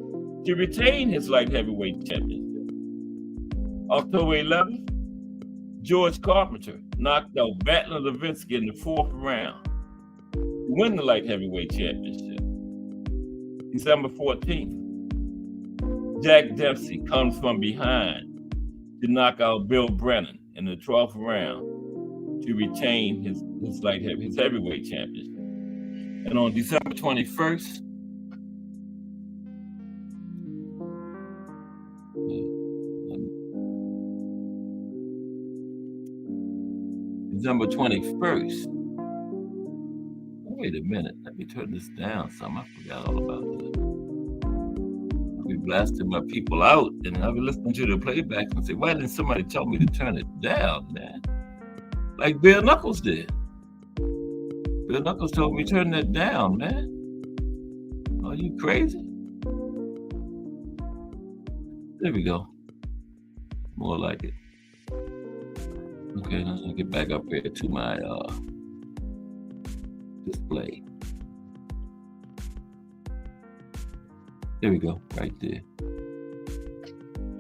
to retain his light heavyweight championship. October 11th, George Carpenter knocked out Battler Levinsky in the 4th round to win the light heavyweight championship. December 14th, Jack Dempsey comes from behind to knock out Bill Brennan in the 12th round to retain his heavyweight championship. And on December 21st, December 21st. Wait a minute. Let me turn this down some. I forgot all about this. I'll be blasting my people out, and I'll be listening to the playback and say, why didn't somebody tell me to turn it down, man? Like Bill Knuckles did. Bill Knuckles told me turn that down, man. Are you crazy? There we go. More like it. Okay, let's get back up here to my display. There we go, right there.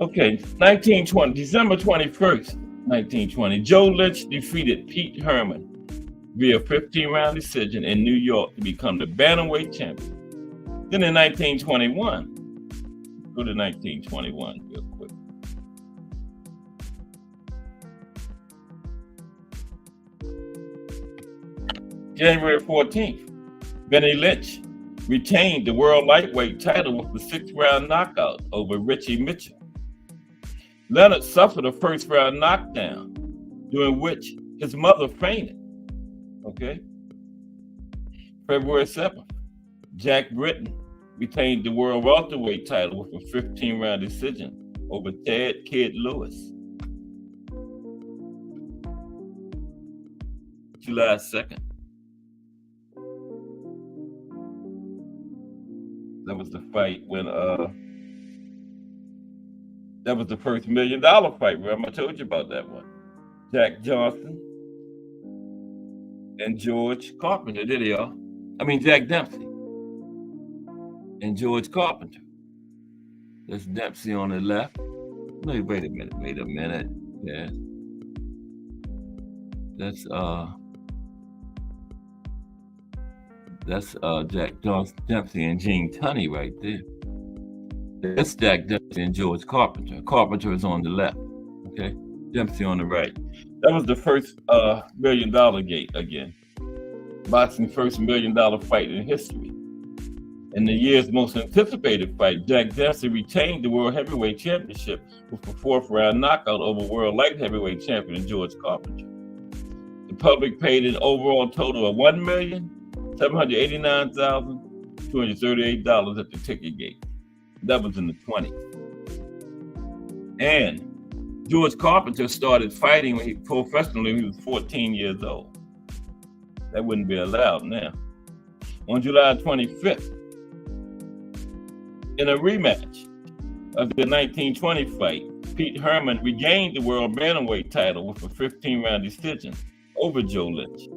Okay, 1920, December 21st, 1920. Joe Lynch defeated Pete Herman via 15-round decision in New York to become the bantamweight champion. Then in 1921, go to 1921 real quick. January 14th, Benny Lynch retained the world lightweight title with the 6th-round knockout over Richie Mitchell. Leonard suffered a first-round knockdown, during which his mother fainted. Okay. February 7th, Jack Britton retained the world welterweight title with a 15-round decision over Ted Kid Lewis. July 2nd. That was the fight when that was the first $1 million fight. Remember I told you about that one. Jack Johnson and George Carpenter, did y'all? I mean Jack Dempsey and George Carpenter. That's Dempsey on the left. No, wait a minute. Yeah. That's Jack Dempsey and Gene Tunney right there. That's Jack Dempsey and George Carpenter. Carpenter is on the left, okay? Dempsey on the right. That was the first $1 million gate again. Boxing's first $1 million fight in history. In the year's most anticipated fight, Jack Dempsey retained the World Heavyweight Championship with a 4th-round knockout over World Light Heavyweight Champion George Carpenter. The public paid an overall total of $1,789,238 at the ticket gate. That was in the 20s. And George Carpenter started fighting professionally when he was 14 years old. That wouldn't be allowed now. On July 25th, in a rematch of the 1920 fight, Pete Herman regained the world bantamweight title with a 15-round decision over Joe Lynch.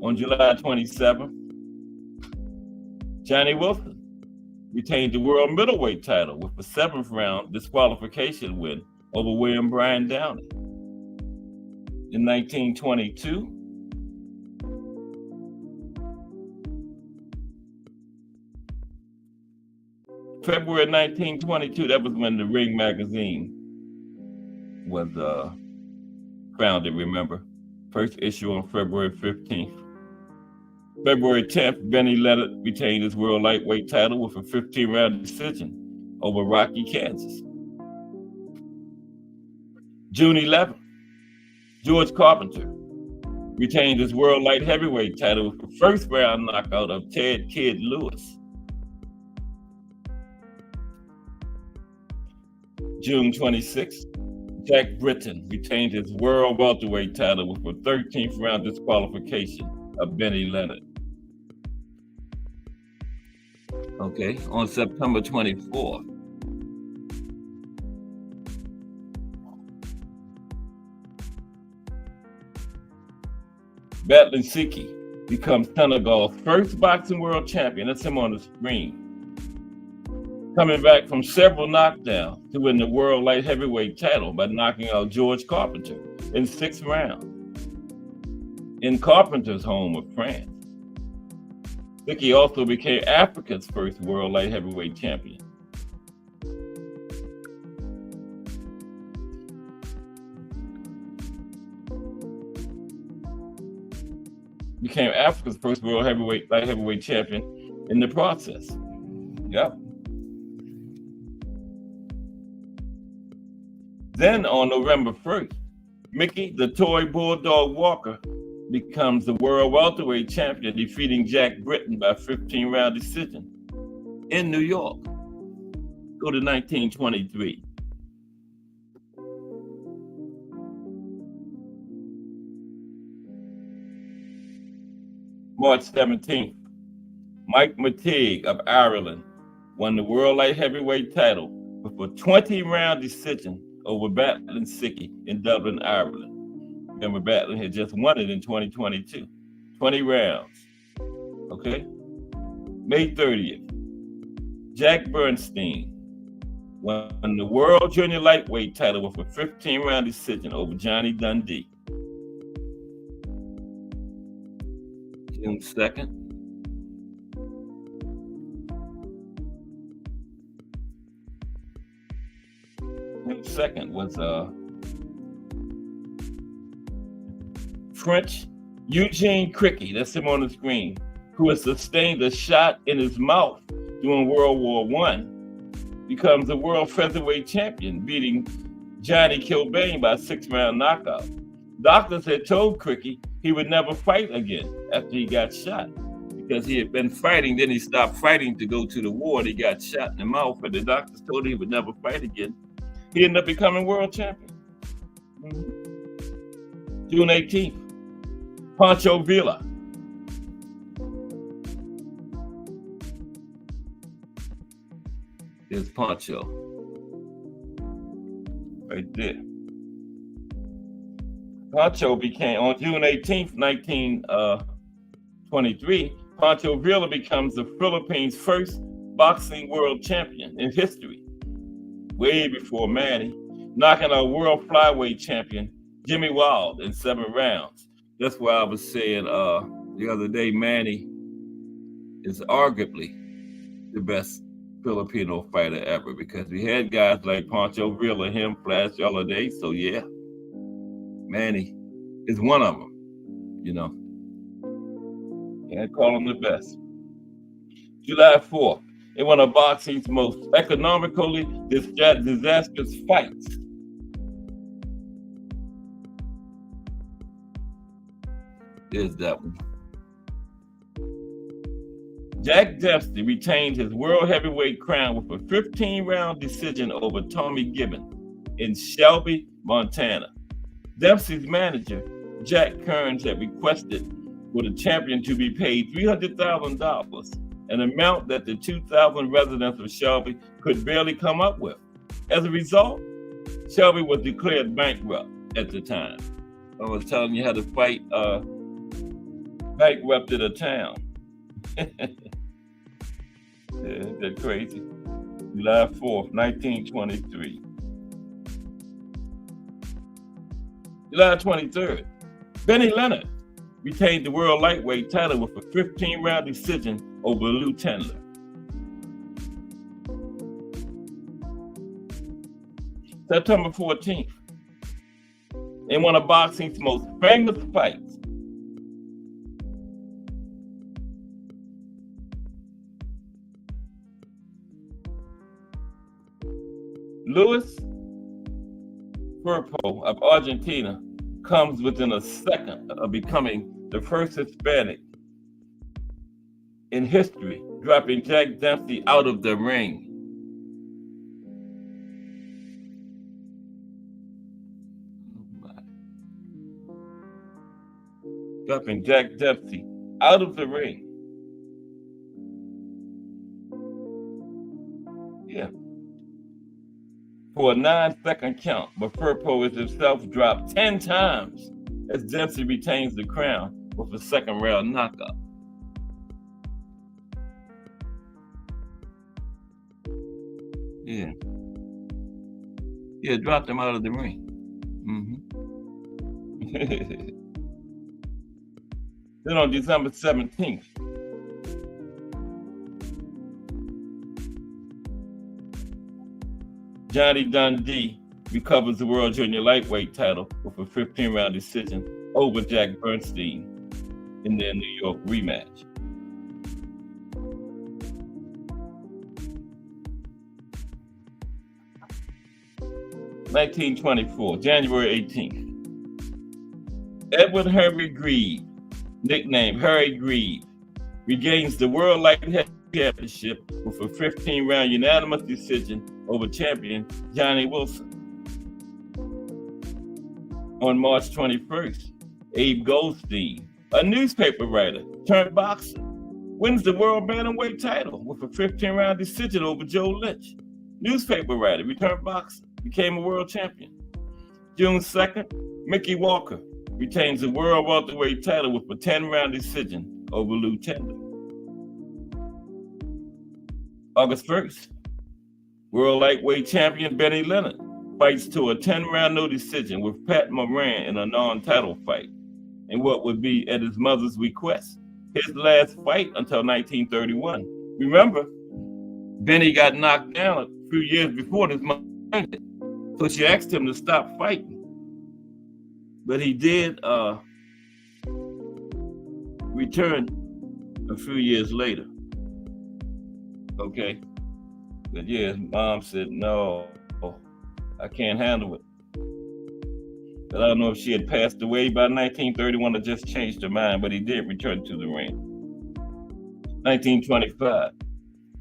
On July 27th, Johnny Wilson retained the world middleweight title with a 7th-round disqualification win over William Bryan Downey. In 1922, February 1922, that was when the Ring magazine was founded, remember? First issue on February 15th. February 10th, Benny Leonard retained his world lightweight title with a 15-round decision over Rocky, Kansas. June 11th, George Carpenter retained his world light heavyweight title with the 1st-round knockout of Ted Kid Lewis. June 26th, Jack Britton retained his world welterweight title with a 13th-round disqualification of Benny Leonard. Okay, on September 24th, Batlinsky becomes Senegal's first boxing world champion. That's him on the screen. Coming back from several knockdowns to win the world light heavyweight title by knocking out George Carpenter in 6th round in Carpenter's home of France. Hickey also became Africa's first world light heavyweight champion. Became Africa's first world light heavyweight champion in the process. Yep. Then on November 1st, Mickey the Toy Bulldog Walker becomes the world welterweight champion, defeating Jack Britton by 15-round decision in New York. Go to 1923. March 17th, Mike McTeague of Ireland won the world light heavyweight title with a 20-round decision over Battling Sicky in Dublin, Ireland. Remember, Battling had just won it in 2022. 20 rounds. Okay? May 30th, Jack Bernstein won the world junior lightweight title with a 15-round decision over Johnny Dundee. June 2nd. June 2nd was French Eugene Cricky, that's him on the screen, who had sustained a shot in his mouth during World War I, becomes the world featherweight champion, beating Johnny Kilbane by a 6-round knockout. Doctors had told Cricky he would never fight again after he got shot, because he had been fighting, then he stopped fighting to go to the war, and he got shot in the mouth, and the doctors told him he would never fight again. He ended up becoming world champion. June 18th, Pancho Villa. There's Pancho. Right there. Pancho became, on June 18th, 1923, Pancho Villa becomes the Philippines' first boxing world champion in history, way before Manny, knocking out world flyweight champion Jimmy Wild in 7 rounds. That's why I was saying the other day, Manny is arguably the best Filipino fighter ever, because we had guys like Pancho Villa, him, Flash Holiday. So yeah, Manny is one of them, you know. Can't call him the best. July 4th, in one of boxing's most economically disastrous fights. There's that one. Jack Dempsey retained his world heavyweight crown with a 15-round decision over Tommy Gibbon in Shelby, Montana. Dempsey's manager, Jack Kearns, had requested for the champion to be paid $300,000, an amount that the 2,000 residents of Shelby could barely come up with. As a result, Shelby was declared bankrupt at the time. I was telling you how to fight bankrupted a town. Yeah, that's crazy. July 4th, 1923. July 23rd, Benny Leonard retained the world lightweight title with a 15-round decision over Lou Tendler. September 14th, in one of boxing's most famous fights, Luis Firpo of Argentina comes within a second of becoming the first Hispanic in history, dropping Jack Dempsey out of the ring. Dropping Jack Dempsey out of the ring. Yeah. For a 9-second count, but Firpo is himself dropped 10 times as Dempsey retains the crown with a 2nd-round knockout. Yeah. Yeah, dropped him out of the ring. Then on December 17th, Johnny Dundee recovers the world junior lightweight title with a 15-round decision over Jack Bernstein in their New York rematch. (1924), January 18th. Edward Henry Grieve, nicknamed Harry Grieve, regains the World Light Heavyweight Championship with a 15-round unanimous decision over champion Johnny Wilson. On March 21st, Abe Goldstein, a newspaper writer turned boxer, wins the world bantamweight title with a 15-round decision over Joe Lynch. Newspaper writer, returned boxer, became a world champion. June 2nd, Mickey Walker retains the world welterweight title with a 10-round decision over Lou Tender. August 1st, world lightweight champion Benny Leonard fights to a 10-round no decision with Pat Moran in a non-title fight, in what would be at his mother's request, his last fight until 1931. Remember, Benny got knocked down a few years before his mother died, so she asked him to stop fighting. But he did return a few years later. Okay, but yeah, his mom said, no, I can't handle it. But I don't know if she had passed away by 1931 or just changed her mind, but he did return to the ring. 1925.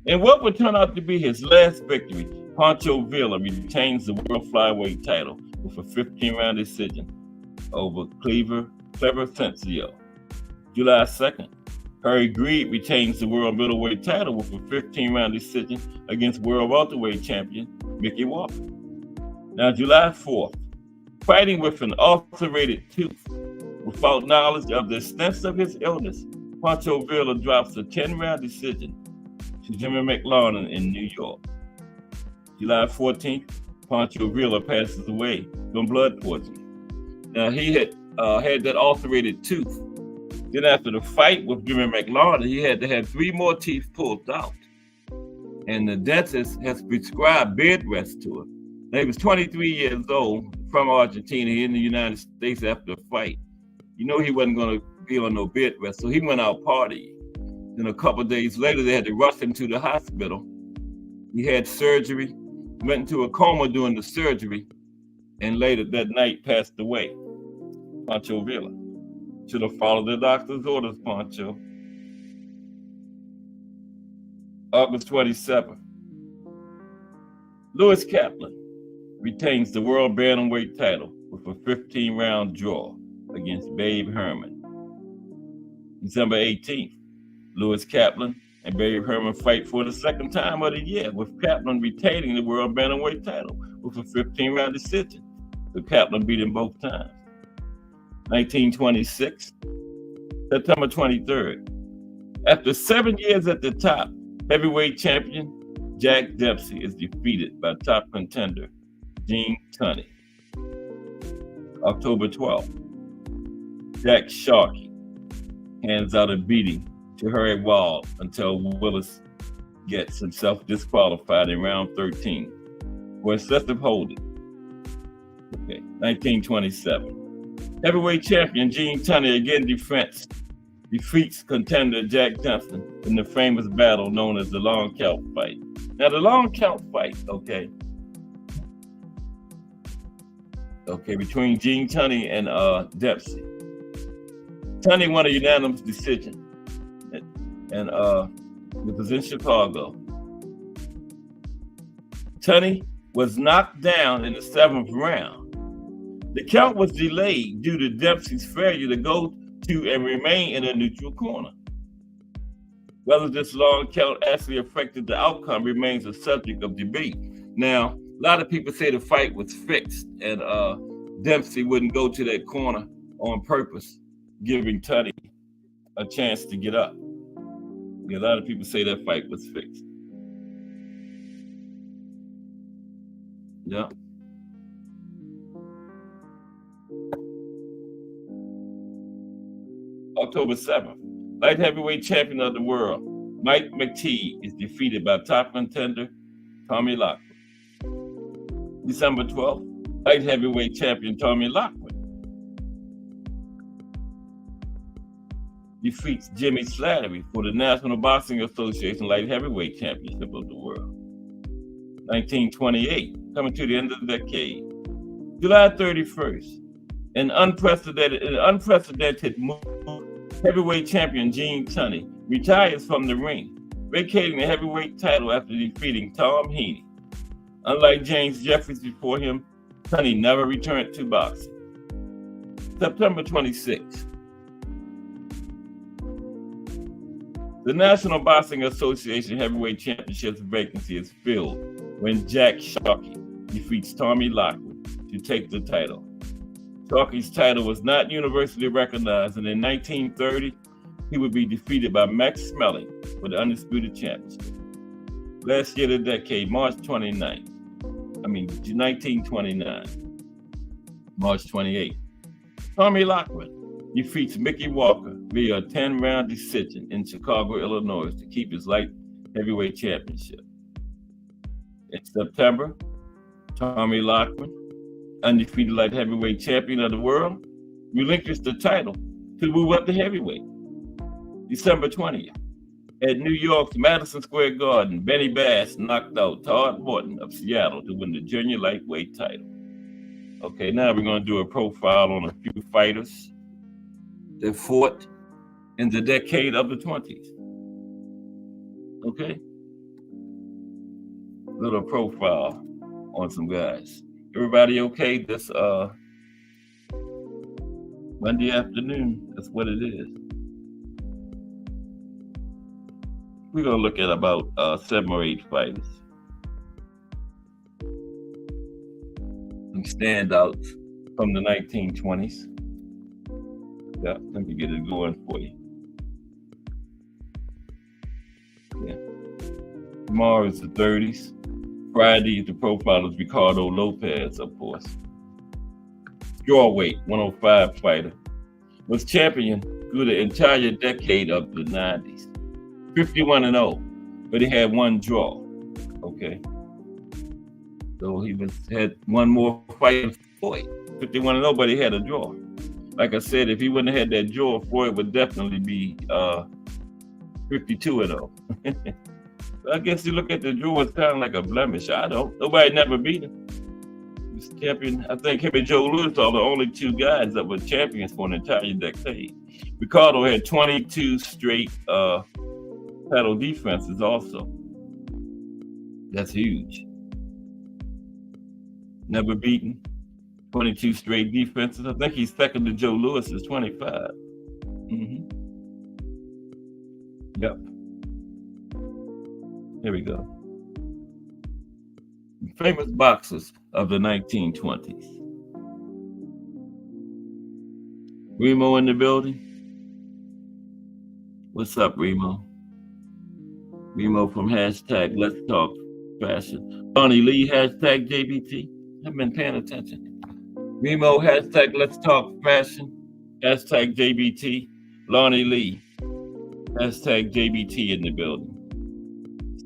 In what would turn out to be his last victory, Pancho Villa retains the world flyweight title with a 15-round decision over Clever Sencio. July 2nd, Harry Grieve retains the world middleweight title with a 15-round decision against world welterweight champion Mickey Walker. Now, July 4th, fighting with an ulcerated tooth, without knowledge of the extent of his illness, Pancho Villa drops a 10-round decision to Jimmy McLaurin in New York. July 14th, Pancho Villa passes away from blood poisoning. Now, he had that ulcerated tooth. Then after the fight with Jimmy McLaurin, he had to have 3 more teeth pulled out. And the dentist has prescribed bed rest to him. Now, he was 23 years old, from Argentina, here in the United States after a fight. You know he wasn't going to be on no bed rest, so he went out partying. Then a couple of days later, they had to rush him to the hospital. He had surgery, went into a coma during the surgery, and later that night passed away. Pancho Villa. Should have followed the doctor's orders, Pancho. August 27th. Lewis Kaplan retains the world bantamweight title with a 15-round draw against Babe Herman. December 18th, Lewis Kaplan and Babe Herman fight for the second time of the year, with Kaplan retaining the world bantamweight title with a 15-round decision. So Kaplan beat him both times. 1926, September 23rd. After 7 years at the top, heavyweight champion Jack Dempsey is defeated by top contender Gene Tunney. October 12th, Jack Sharkey hands out a beating to Harry Wald until Willis gets himself disqualified in round 13 for excessive holding. Okay, 1927. Heavyweight champion Gene Tunney again defeats contender Jack Johnson in the famous battle known as the Long Count Fight. Now, the Long Count Fight, okay, between Gene Tunney and Dempsey. Tunney won a unanimous decision, and it was in Chicago. Tunney was knocked down in the 7th round. The count was delayed due to Dempsey's failure to go to and remain in a neutral corner. Whether this long count actually affected the outcome remains a subject of debate. Now, a lot of people say the fight was fixed and Dempsey wouldn't go to that corner on purpose, giving Tunney a chance to get up. A lot of people say that fight was fixed. Yeah. October 7th, light heavyweight champion of the world, Mike McTeague is defeated by top contender Tommy Lockwood. December 12th, light heavyweight champion Tommy Lockwood defeats Jimmy Slattery for the National Boxing Association light heavyweight championship of the world. 1928, coming to the end of the decade. July 31st, An unprecedented move, heavyweight champion Gene Tunney retires from the ring, vacating the heavyweight title after defeating Tom Heaney. Unlike James Jeffries before him, Tunney never returned to boxing. September 26th. The National Boxing Association Heavyweight Championships vacancy is filled when Jack Sharkey defeats Tommy Lockwood to take the title. Sharkey's title was not universally recognized, and in 1930, he would be defeated by Max Smelling for the undisputed championship. Last year of the decade, March 1929, March 28th. Tommy Lockwood defeats Mickey Walker via a 10-round decision in Chicago, Illinois to keep his light heavyweight championship. In September, Tommy Lockwood, undefeated light heavyweight champion of the world, relinquished the title to move up to heavyweight. December 20th, at New York's Madison Square Garden, Benny Bass knocked out Todd Morton of Seattle to win the junior lightweight title. Okay, now we're going to do a profile on a few fighters that fought in the decade of the 20s. Okay? Little profile on some guys. Everybody okay this Monday afternoon? That's what it is. We're going to look at about 7 or 8 fighters. Some standouts from the 1920s. Yeah, let me get it going for you. Yeah. Tomorrow is the 30s. Friday, the profile is Ricardo Lopez, of course. Strawweight, 105 fighter. Was champion through the entire decade of the 90s. 51-0, but he had one draw. Okay. So he had one more fight with Floyd. 51-0, but he had a draw. Like I said, if he wouldn't have had that draw, Floyd would definitely be 52-0. I guess you look at the draw, it's kind of like a blemish. I don't. Nobody never beat him. He was champion. I think him and Joe Louis are the only 2 guys that were champions for an entire decade. Ricardo had 22 straight title defenses also. That's huge. Never beaten. 22 straight defenses. I think he's second to Joe Louis's 25. Yep. Here we go. Famous boxers of the 1920s. Remo in the building. What's up, Remo? Remo from hashtag Let's Talk Fashion. Lonnie Lee, hashtag JBT. I've been paying attention. Remo, hashtag Let's Talk Fashion. Hashtag JBT. Lonnie Lee, hashtag JBT in the building.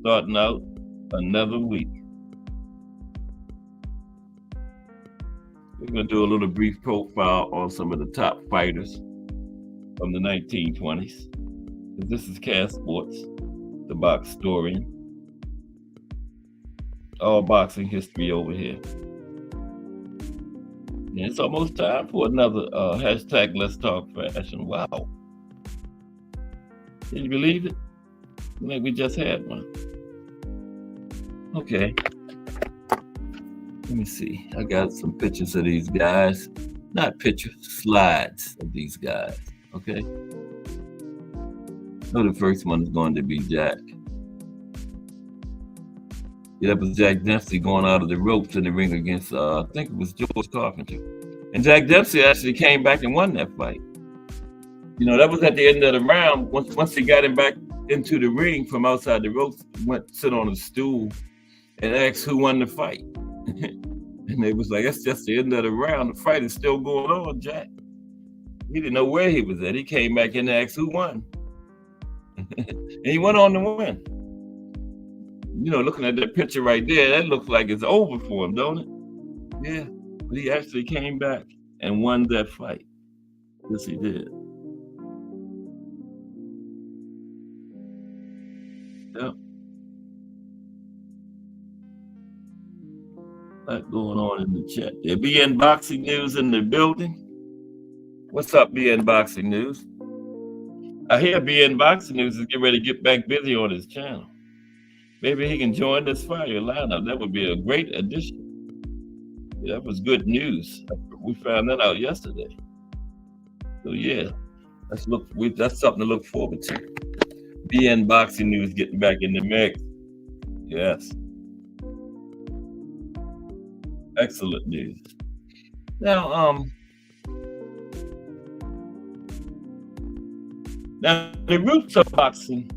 Starting out another week. We're going to do a little brief profile on some of the top fighters from the 1920s. This is Cass Sports, the box historian. All boxing history over here. And it's almost time for another hashtag Let's Talk Fashion. Wow. Can you believe it? I think we just had one. Okay. Let me see. I got some pictures of these guys. Not pictures, slides of these guys. Okay. So the first one is going to be Jack. Yeah, that was Jack Dempsey going out of the ropes in the ring against, I think it was George Carpenter. And Jack Dempsey actually came back and won that fight. You know, that was at the end of the round. Once he got him back into the ring from outside the ropes, went sit on a stool and asked who won the fight. And they was like, that's just the end of the round. The fight is still going on, Jack. He didn't know where he was at. He came back and asked who won. And he went on to win. You know, looking at that picture right there, that looks like it's over for him, don't it? Yeah, but he actually came back and won that fight. Yes, he did. Yep. A lot going on in the chat there. BN Boxing News in the building. What's up, BN Boxing News? I hear BN Boxing News is getting ready to get back busy on his channel. Maybe he can join this fire lineup. That would be a great addition. Yeah, that was good news. We found that out yesterday. So yeah, that's something to look forward to. BN Boxing News getting back in the mix. Yes. Excellent news. Now, the roots of boxing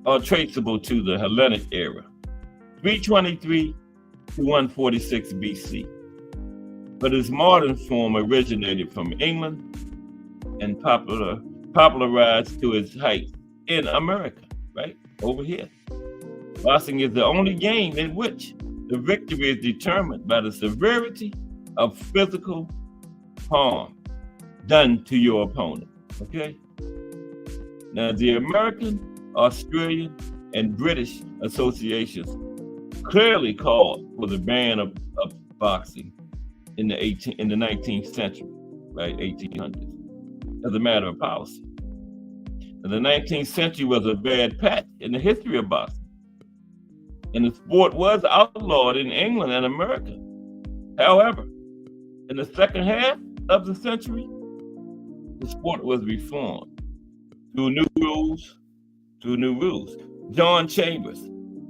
are traceable to the Hellenic era, 323 to 146 BC. But its modern form originated from England and popularized to its height in America, right over here. Boxing is the only game in which the victory is determined by the severity of physical harm done to your opponent, okay? Now, the American, Australian, and British associations clearly called for the ban of boxing in the 19th century, right, 1800s, as a matter of policy. And the 19th century was a bad patch in the history of boxing. And the sport was outlawed in England and America. However, in the second half of the century, the sport was reformed through new rules. John Chambers,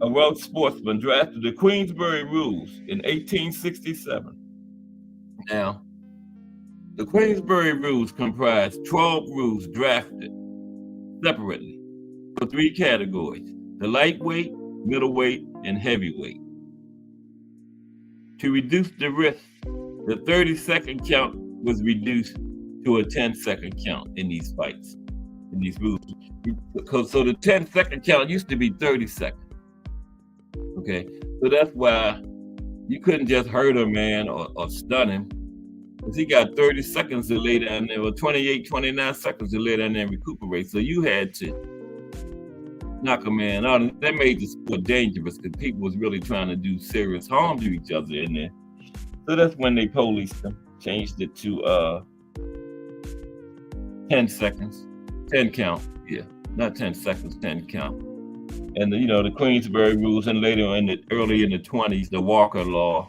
a Welsh sportsman, drafted the Queensberry Rules in 1867. Now, the Queensberry Rules comprise 12 rules drafted separately for 3 categories: the lightweight, middleweight, and heavyweight. To reduce the risk, the 30-second count was reduced to a 10-second count in these fights, in these rules. So the 10-second count used to be 30 seconds. Okay, so that's why you couldn't just hurt a man or stun him, because he got 30 seconds to lay down there, or 28, 29 seconds to lay down there and recuperate. So you had to knock a man out, and that made the sport dangerous because people was really trying to do serious harm to each other in there. So that's when they policed them, changed it to 10 seconds, 10 count, yeah, not 10 seconds, 10 count. And the Queensberry Rules, and later early in the 20s, the Walker Law,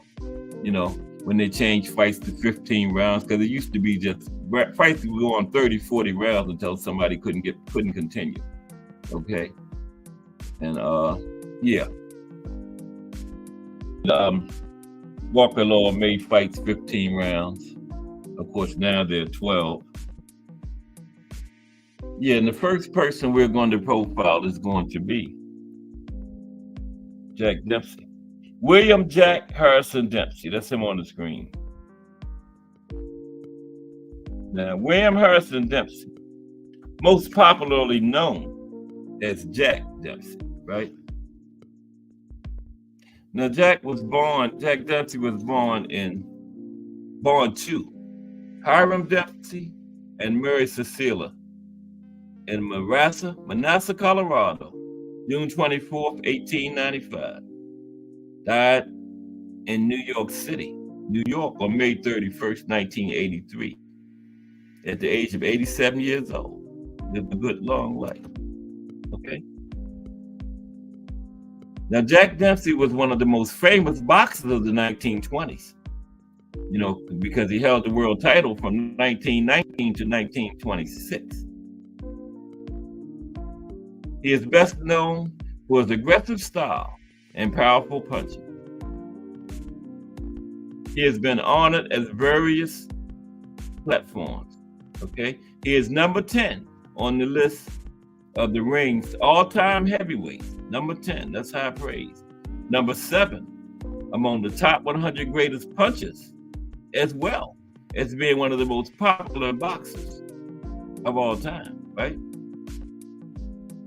when they changed fights to 15 rounds, because it used to be just fights would go on 30, 40 rounds until somebody couldn't continue. Okay. And yeah. Walker Law made fights 15 rounds. Of course, now they're 12. Yeah, and the first person we're going to profile is going to be Jack Dempsey. William Jack Harrison Dempsey. That's him on the screen. Now, William Harrison Dempsey, most popularly known as Jack Dempsey, right? Now, Jack Dempsey was born to Hiram Dempsey and Mary Cecilia in Manassas, Colorado, June 24th, 1895. Died in New York City, New York, on May 31st, 1983, at the age of 87 years old. Lived a good, long life. Okay. Now, Jack Dempsey was one of the most famous boxers of the 1920s, because he held the world title from 1919 to 1926. He is best known for his aggressive style and powerful punching. He has been honored at various platforms. Okay, he is number 10 on the list of the ring's all-time heavyweights. Number 10, that's high praise. Number 7 among the top 100 greatest punchers, as well as being one of the most popular boxers of all time, right?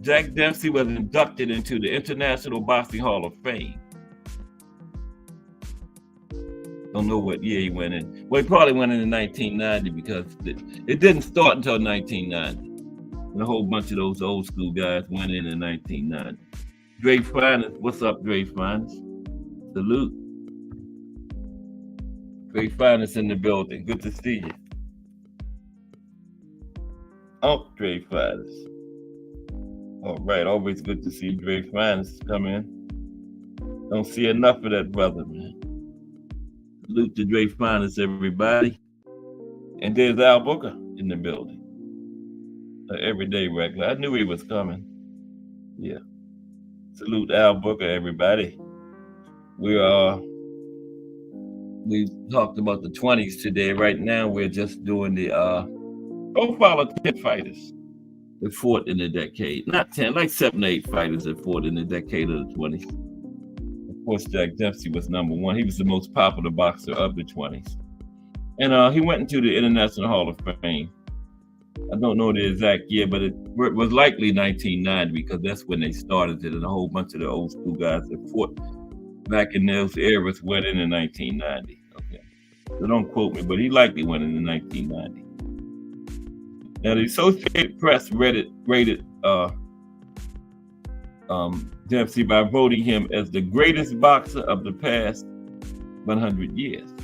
Jack Dempsey was inducted into the International Boxing Hall of Fame. Don't know what year he went in. Well, he probably went in 1990, because it didn't start until 1990. And a whole bunch of those old school guys went in 1990. Dre Finest, what's up, Dre Finest? Salute. Dre Finest in the building. Good to see you. Dre Fighters. All right, always good to see Dre Fighters come in. Don't see enough of that brother, man. Salute to Dre Fighters, everybody. And there's Al Booker in the building. Everyday regular. I knew he was coming. Yeah. Salute Al Booker, everybody. We talked about the 20s today. Right now, we're just doing the profile of 10 fighters that fought in the decade. Not 10, like 7 or 8 fighters that fought in the decade of the 20s. Of course, Jack Dempsey was number one. He was the most popular boxer of the 20s. And he went into the International Hall of Fame. I don't know the exact year, but it was likely 1990 because that's when they started it, and a whole bunch of the old school guys that fought back in those eras went in 1990. Okay, so don't quote me, but he likely went in 1990. Now the Associated Press rated Dempsey by voting him as the greatest boxer of the past 100 years.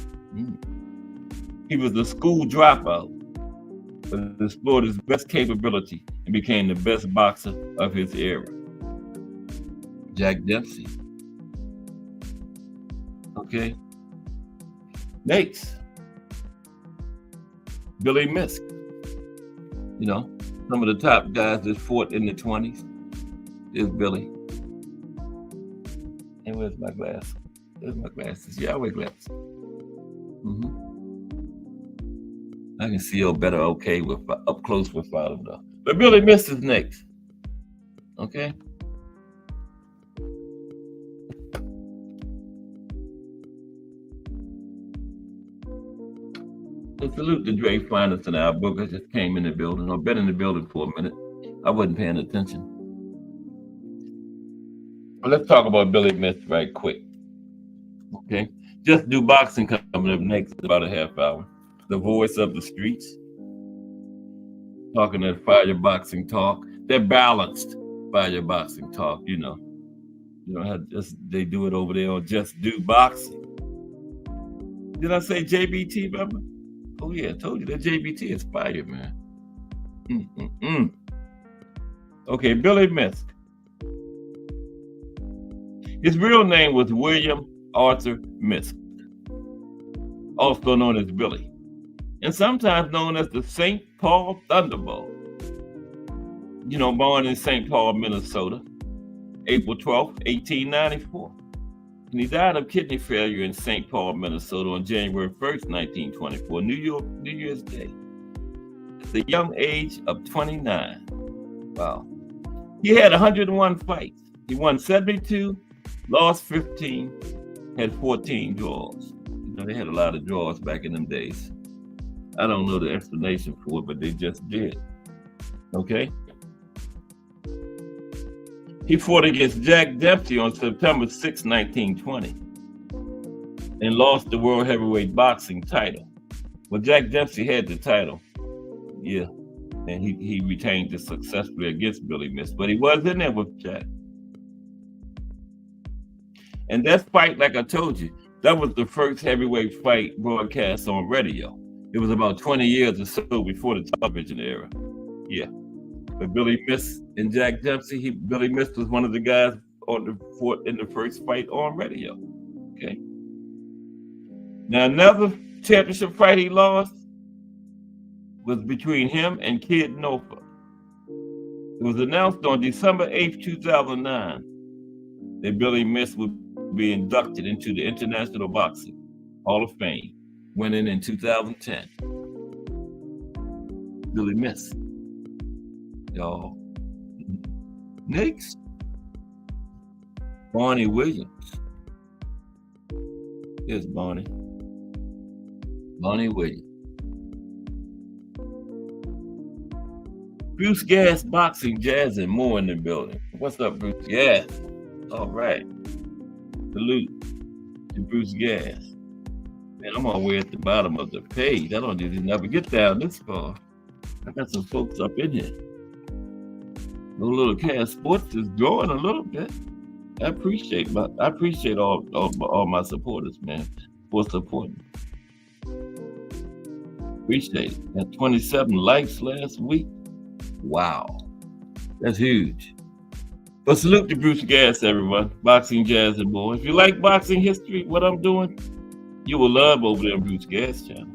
He was a school dropout, but explored his best capability and became the best boxer of his era. Jack Dempsey. Okay. Next, Billy Misk. You know, some of the top guys that fought in the 20s is Billy. And where's my glass? Where's my glasses? Yeah, I wear glasses. I can see you better okay with up close with them though. But Billy Misk is next. Okay. So salute to Dre Fighters and Al Booker just came in the building. I've been in the building for a minute. I wasn't paying attention. But let's talk about Billy Misk right quick. Okay. Just do boxing coming up next in about a half hour. The voice of the streets. Talking that fire boxing talk. They're balanced fire boxing talk, you know. You know how they do it over there on Just Do Boxing. Did I say JBT, remember? Oh yeah, I told you that JBT is fire, man. Okay, Billy Misk. His real name was William Arthur Misk, also known as Billy, and sometimes known as the St. Paul Thunderbolt. You know, born in St. Paul, Minnesota, April 12th, 1894. And he died of kidney failure in St. Paul, Minnesota on January 1st, 1924, New Year's Day, at the young age of 29. Wow. He had 101 fights. He won 72, lost 15, had 14 draws. You know, they had a lot of draws back in them days. I don't know the explanation for it, but they just did. Okay? He fought against Jack Dempsey on September 6, 1920, and lost the World Heavyweight Boxing title. Well, Jack Dempsey had the title, yeah, and he retained it successfully against Billy Misk, but he was in there with Jack. And that fight, like I told you, that was the first heavyweight fight broadcast on radio. It was about 20 years or so before the television era. Yeah. But Billy Misk and Jack Dempsey, Billy Misk was one of the guys fought in the first fight on radio. Okay. Now another championship fight he lost was between him and Kid Norfolk. It was announced on December 8th, 2009 that Billy Misk would be inducted into the International Boxing Hall of Fame, winning in 2010. Billy Misk. Y'all. Next, Barney Williams. Here's Barney. Barney Williams. Bruce Gas Boxing, Jazz, and more in the building. What's up, Bruce Gas? All right. Salute to Bruce Gas. Man, I'm all the way at the bottom of the page. I don't even never get down this far. I got some folks up in here. The little Cash Sports is growing a little bit. I appreciate all my supporters, man, for supporting. Appreciate it. Got 27 likes last week. Wow. That's huge. But salute to Bruce Gass, everyone. Boxing, Jazz, and more. If you like boxing history, what I'm doing, you will love over there on Bruce Gass channel.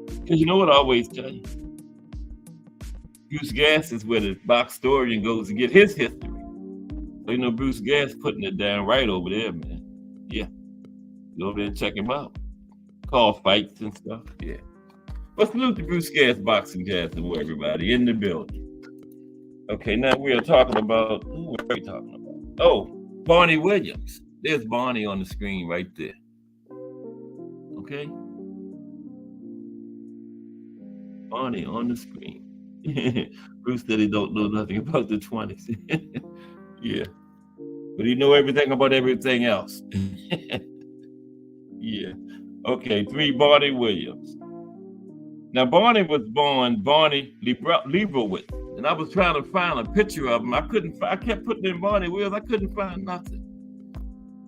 Because you know what I always tell you? Bruce Gass is where the box historian goes to get his history. So, you know, Bruce Gass putting it down right over there, man. Yeah. Go over there and check him out. Call fights and stuff. Yeah. But salute to Bruce Gass, Boxing, Jazz, and more, everybody in the building. Okay, now we are talking about, who are we talking about? Oh, Barney Williams. There's Barney on the screen right there. Okay? Barney on the screen. Bruce said he don't know nothing about the 20s. Yeah. But he know everything about everything else. Yeah. Okay, 3, Barney Williams. Now, Barney was born Barney Leibowitz. And I was trying to find a picture of him. I kept putting in Barney Williams. I couldn't find nothing.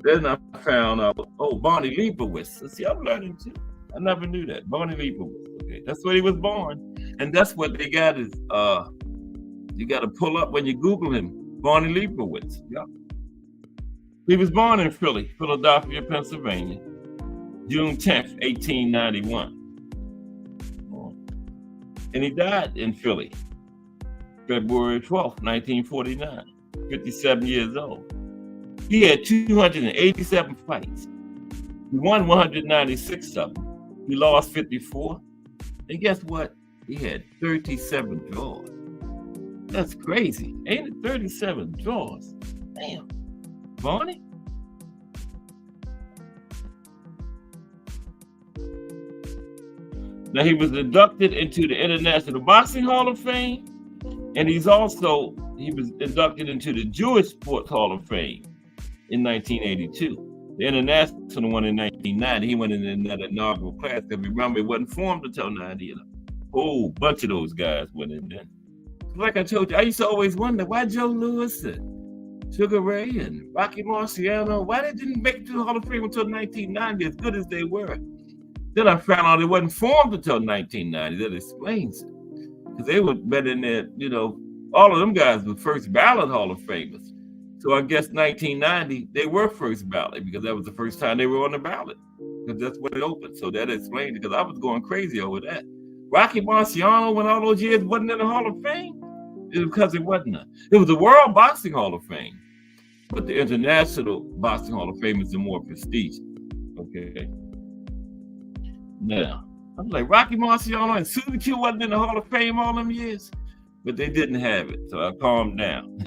Then I found out, oh, Barney Leibowitz. So see, I'm learning too. I never knew that. Barney Leibowitz. Okay, that's where he was born. And that's what they got is, you got to pull up when you Google him. Barney Leibowitz. Yeah. He was born in Philadelphia, Pennsylvania, June 10th, 1891. And he died in Philly, February 12th, 1949, 57 years old. He had 287 fights. He won 196 of them. He lost 54. And guess what? He had 37 draws. That's crazy. Ain't it 37 draws? Damn. Barney? Now, he was inducted into the International Boxing Hall of Fame, and he was inducted into the Jewish Sports Hall of Fame in 1982. The International one in 1990. He went in that inaugural class, because remember, it wasn't formed until 90. A whole bunch of those guys went in there. Like I told you, I used to always wonder why Joe Louis and Sugar Ray and Rocky Marciano, why they didn't make it to the Hall of Fame until 1990, as good as they were. Then I found out it wasn't formed until 1990. That explains it. Because they were better in there, you know, all of them guys were first ballot Hall of Famers. So I guess 1990, they were first ballot, because that was the first time they were on the ballot. Because that's when it opened. So that explains it, because I was going crazy over that. Rocky Marciano, when all those years wasn't in the Hall of Fame, it was because it wasn't. It was the World Boxing Hall of Fame. But the International Boxing Hall of Fame is the more prestigious. Okay. Now, I'm like, Rocky Marciano and Suzy Q wasn't in the Hall of Fame all them years, but they didn't have it, so I calmed down.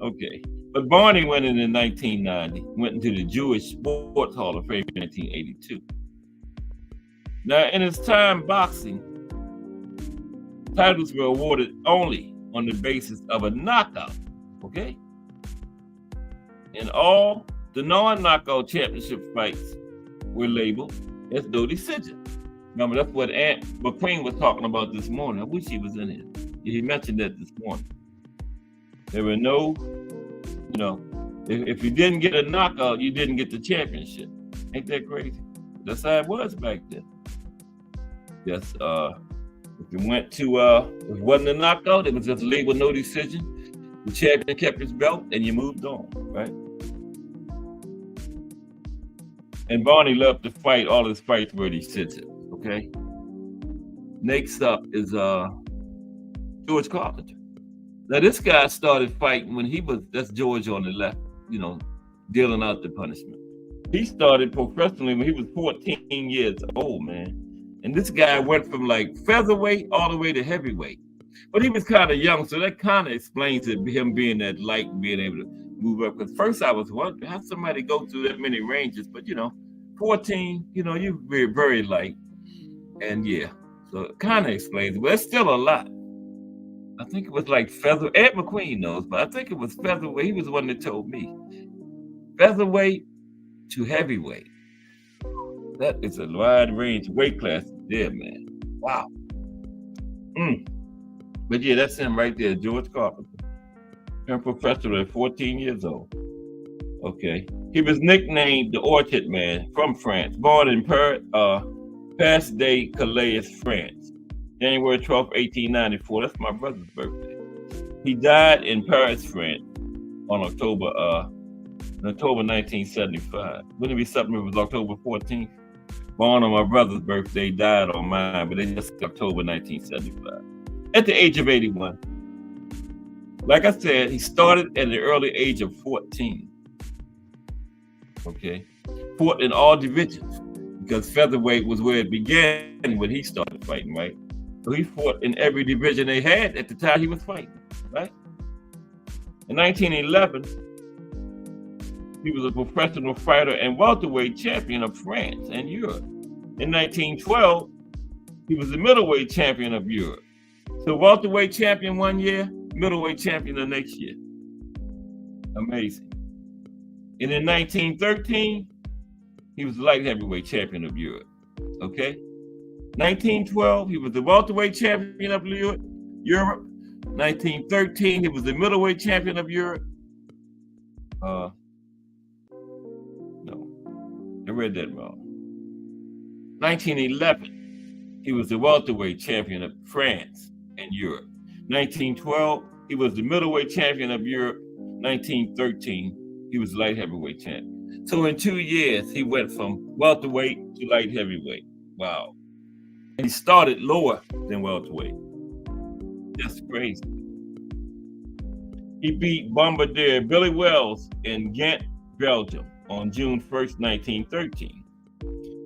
Okay, but Barney went in 1990, went into the Jewish Sports Hall of Fame in 1982. Now, in his time boxing, titles were awarded only on the basis of a knockout, okay? And all the non-knockout championship fights were labeled as no decision. Remember, that's what Ant McQueen was talking about this morning. I wish he was in here. He mentioned that this morning. There were no, you know, if you didn't get a knockout, you didn't get the championship. Ain't that crazy? That's how it was back then. Yes, if you went to, if it wasn't a knockout, it was just labeled no decision. The champion kept his belt and you moved on, right? And Barney loved to fight. All his fights were decisions, okay? Next up is George Carpenter. Now, this guy started fighting when that's George on the left, you know, dealing out the punishment. He started professionally when he was 14 years old, man. And this guy went from like featherweight all the way to heavyweight. But he was kind of young, so that kind of explains it, him being that light and being able to move up. Because first I was wondering how somebody go through that many ranges, but you know, 14, you know, you're very, very light. And yeah, so it kind of explains it, but it's still a lot. I think it was like Ed McQueen knows, but I think it was featherweight. He was the one that told me. Featherweight to heavyweight. That is a wide range of weight classes there, man. Wow. But yeah, that's him right there, George Carpenter. Turned professional at 14 years old. Okay. He was nicknamed the Orchard Man from France, born in Pas-de-Calais, France. January 12th, 1894. That's my brother's birthday. He died in Paris, France on October 1975. Wouldn't it be something if it was October 14th? Born on my brother's birthday, died on mine, but it's just October 1975. At the age of 81. Like I said, he started at the early age of 14. Okay. Fought in all divisions because featherweight was where it began when he started fighting, right? So he fought in every division they had at the time he was fighting, right? In 1911, he was a professional fighter and welterweight champion of France and Europe. In 1912, he was the middleweight champion of Europe. So welterweight champion one year, middleweight champion the next year. Amazing. And in 1913, he was the light heavyweight champion of Europe. Okay? 1912, he was the welterweight champion of Europe. 1913, he was the middleweight champion of Europe. No, I read that wrong. 1911, he was the welterweight champion of France and Europe. 1912, he was the middleweight champion of Europe. 1913, he was light heavyweight champion. So in 2 years, he went from welterweight to light heavyweight. Wow. And he started lower than welterweight. That's crazy. He beat Bombardier Billy Wells in Ghent, Belgium on June 1st, 1913.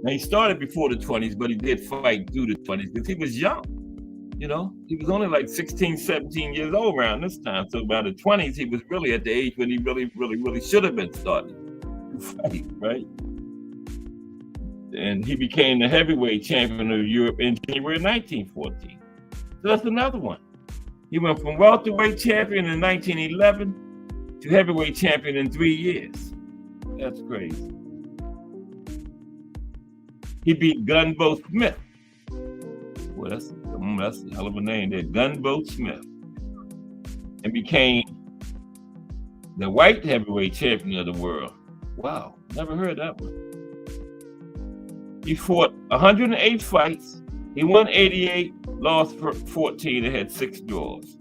Now, he started before the 20s, but he did fight through the 20s because he was young. You know, he was only like 16, 17 years old around this time. So by the 20s, he was really at the age when he really should have been starting to fight, right? And he became the heavyweight champion of Europe in January 1914. So that's another one. He went from welterweight champion in 1911 to heavyweight champion in 3 years. That's crazy. He beat Gunboat Smith. Well, that's a hell of a name there, Gunboat Smith. And became the white heavyweight champion of the world. Wow, never heard that one. He fought 108 fights. He won 88, lost 14, and had 6 draws.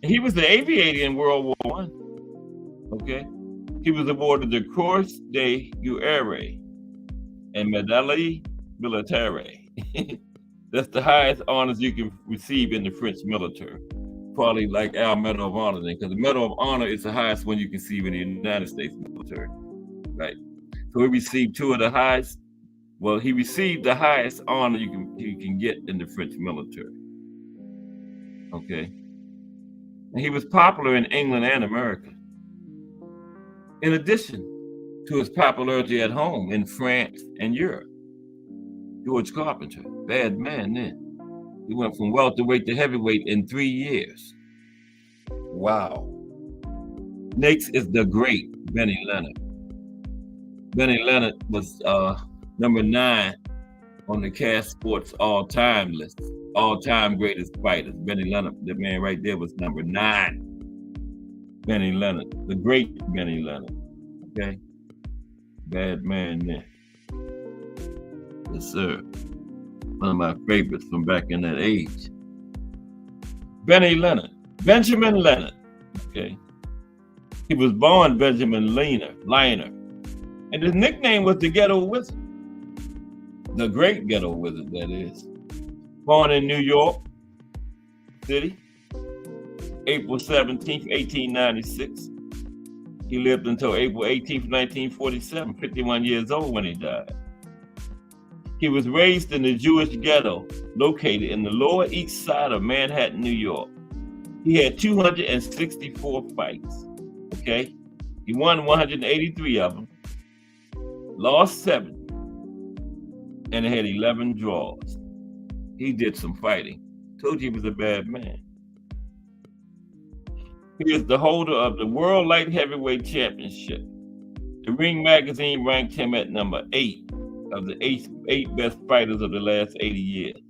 And he was the aviator in World War I. Okay? He was awarded the Croix de Guerre and Medaille Militaire. That's the highest honors you can receive in the French military. Probably like our Medal of Honor, because the Medal of Honor is the highest one you can receive in the United States military. Right? So he received 2 of the highest. Well, he received the highest honor you can get in the French military. Okay. And he was popular in England and America. In addition to his popularity at home in France and Europe. George Carpenter, bad man then. He went from welterweight to heavyweight in 3 years. Wow. Next is the great Benny Leonard. Benny Leonard was number 9 on the Cash Sports all-time list. All-time greatest fighters. Benny Leonard, the man right there, was number 9. Benny Leonard, the great Benny Leonard. Okay? Bad man there. Yes, sir. One of my favorites from back in that age. Benny Leonard. Benjamin Leonard. Okay. He was born Benjamin Liner. And his nickname was the Ghetto Wizard. The great Ghetto Wizard, that is. Born in New York City, April 17th, 1896. He lived until April 18th, 1947, 51 years old when he died. He was raised in the Jewish ghetto located in the Lower East Side of Manhattan, New York. He had 264 fights, okay? He won 183 of them, lost 7, and had 11 draws. He did some fighting. Told you he was a bad man. He is the holder of the World Light Heavyweight Championship. The Ring magazine ranked him at number 8 of the eight best fighters of the last 80 years.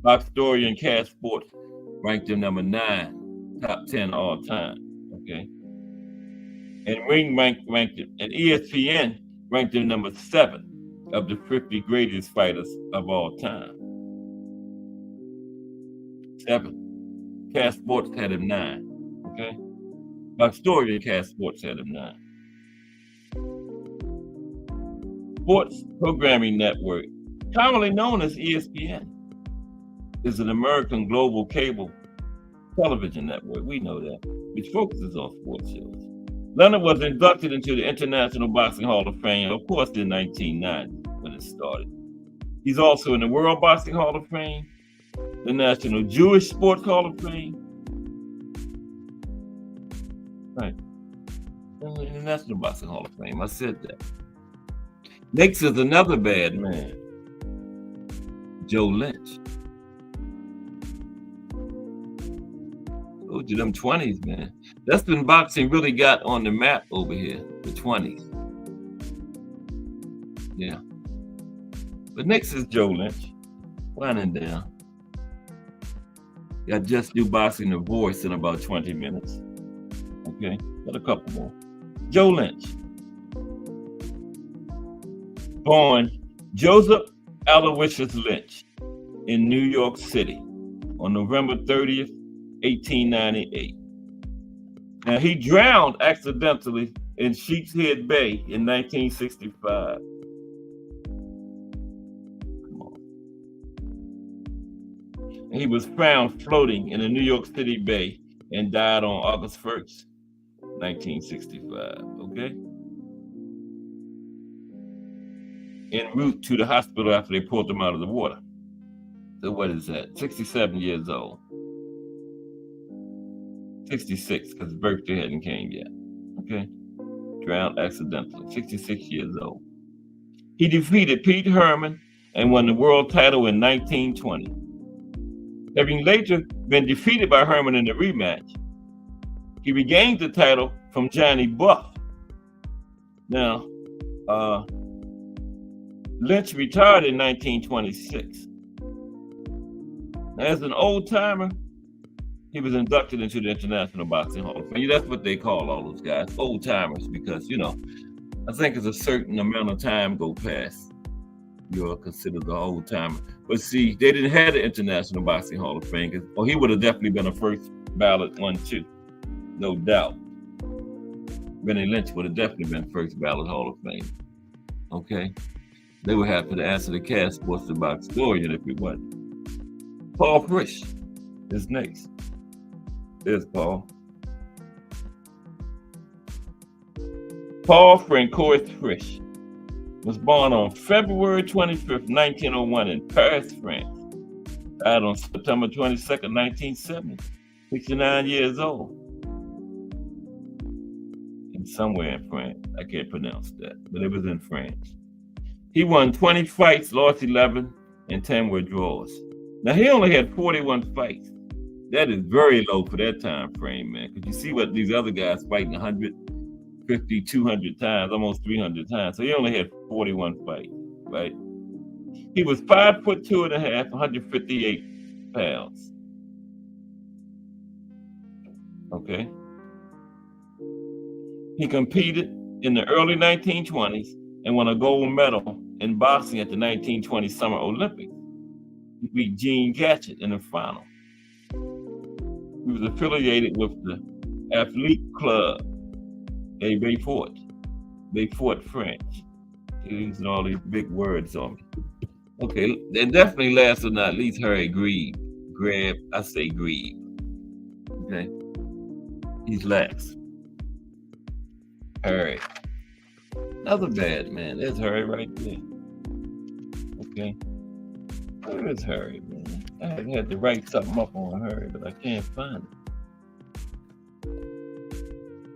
Box Story and Cash Sports ranked him number 9, top 10 all time. Okay. And Ring ranked him, and ESPN ranked him number 7 of the 50 greatest fighters of all time. 7. Cash Sports had him 9. Okay. Boxtorian Cash Sports had him 9. Sports Programming Network, commonly known as ESPN, is an American global cable television network. We know that, which focuses on sports shows. Leonard was inducted into the International Boxing Hall of Fame, of course, in 1990 when it started. He's also in the World Boxing Hall of Fame, the National Jewish Sports Hall of Fame, right? In the National Boxing Hall of Fame. I said that. Next is another bad man, Joe Lynch. Told you them 20s, man. That's when boxing really got on the map over here, the 20s. Yeah. But next is Joe Lynch, winding down. Got Just Do Boxing The Voice in about 20 minutes. Okay, got a couple more. Joe Lynch. Born Joseph Aloysius Lynch in New York City on November 30th, 1898. Now, he drowned accidentally in Sheepshead Bay in 1965. Come on. And he was found floating in the New York City Bay and died on August 1st, 1965. Okay? En route to the hospital after they pulled him out of the water. So what is that? 67 years old. 66, because his birthday hadn't came yet. Okay? Drowned accidentally. 66 years old. He defeated Pete Herman and won the world title in 1920. Having later been defeated by Herman in the rematch, he regained the title from Johnny Buff. Now, Lynch retired in 1926. Now, as an old timer, he was inducted into the International Boxing Hall of Fame. That's what they call all those guys, old timers, because, you know, I think it's a certain amount of time go past, you're considered an old timer. But see, they didn't have the International Boxing Hall of Fame, or he would have definitely been a first ballot one too, no doubt. Benny Lynch would have definitely been first ballot Hall of Fame. Okay, they would have to answer the Cash Sports the Boxtorian if it wasn't. Paul Frisch is next. There's Paul. Paul Francois Frisch was born on February 25th, 1901 in Paris, France. Died on September 22nd, 1970, 69 years old. And somewhere in France, I can't pronounce that, but it was in France. He won 20 fights, lost 11, and 10 were draws. Now, he only had 41 fights. That is very low for that time frame, man. Because you see what these other guys fighting 150, 200 times, almost 300 times. So he only had 41 fights, right? He was 5'2.5", 158 pounds. Okay. He competed in the early 1920s and won a gold medal in boxing at the 1920 Summer Olympics. He beat Gene Gatchett in the final. He was affiliated with the Athlete Club de Beaufort, France. He's using all these big words on me. Okay, and definitely last but not least, Harry Grebe. I say Grebe. Okay, he's last. Harry. Another bad man. There's Harry right there. Okay. Where is Harry, man? I had to write something up on Harry, but I can't find it.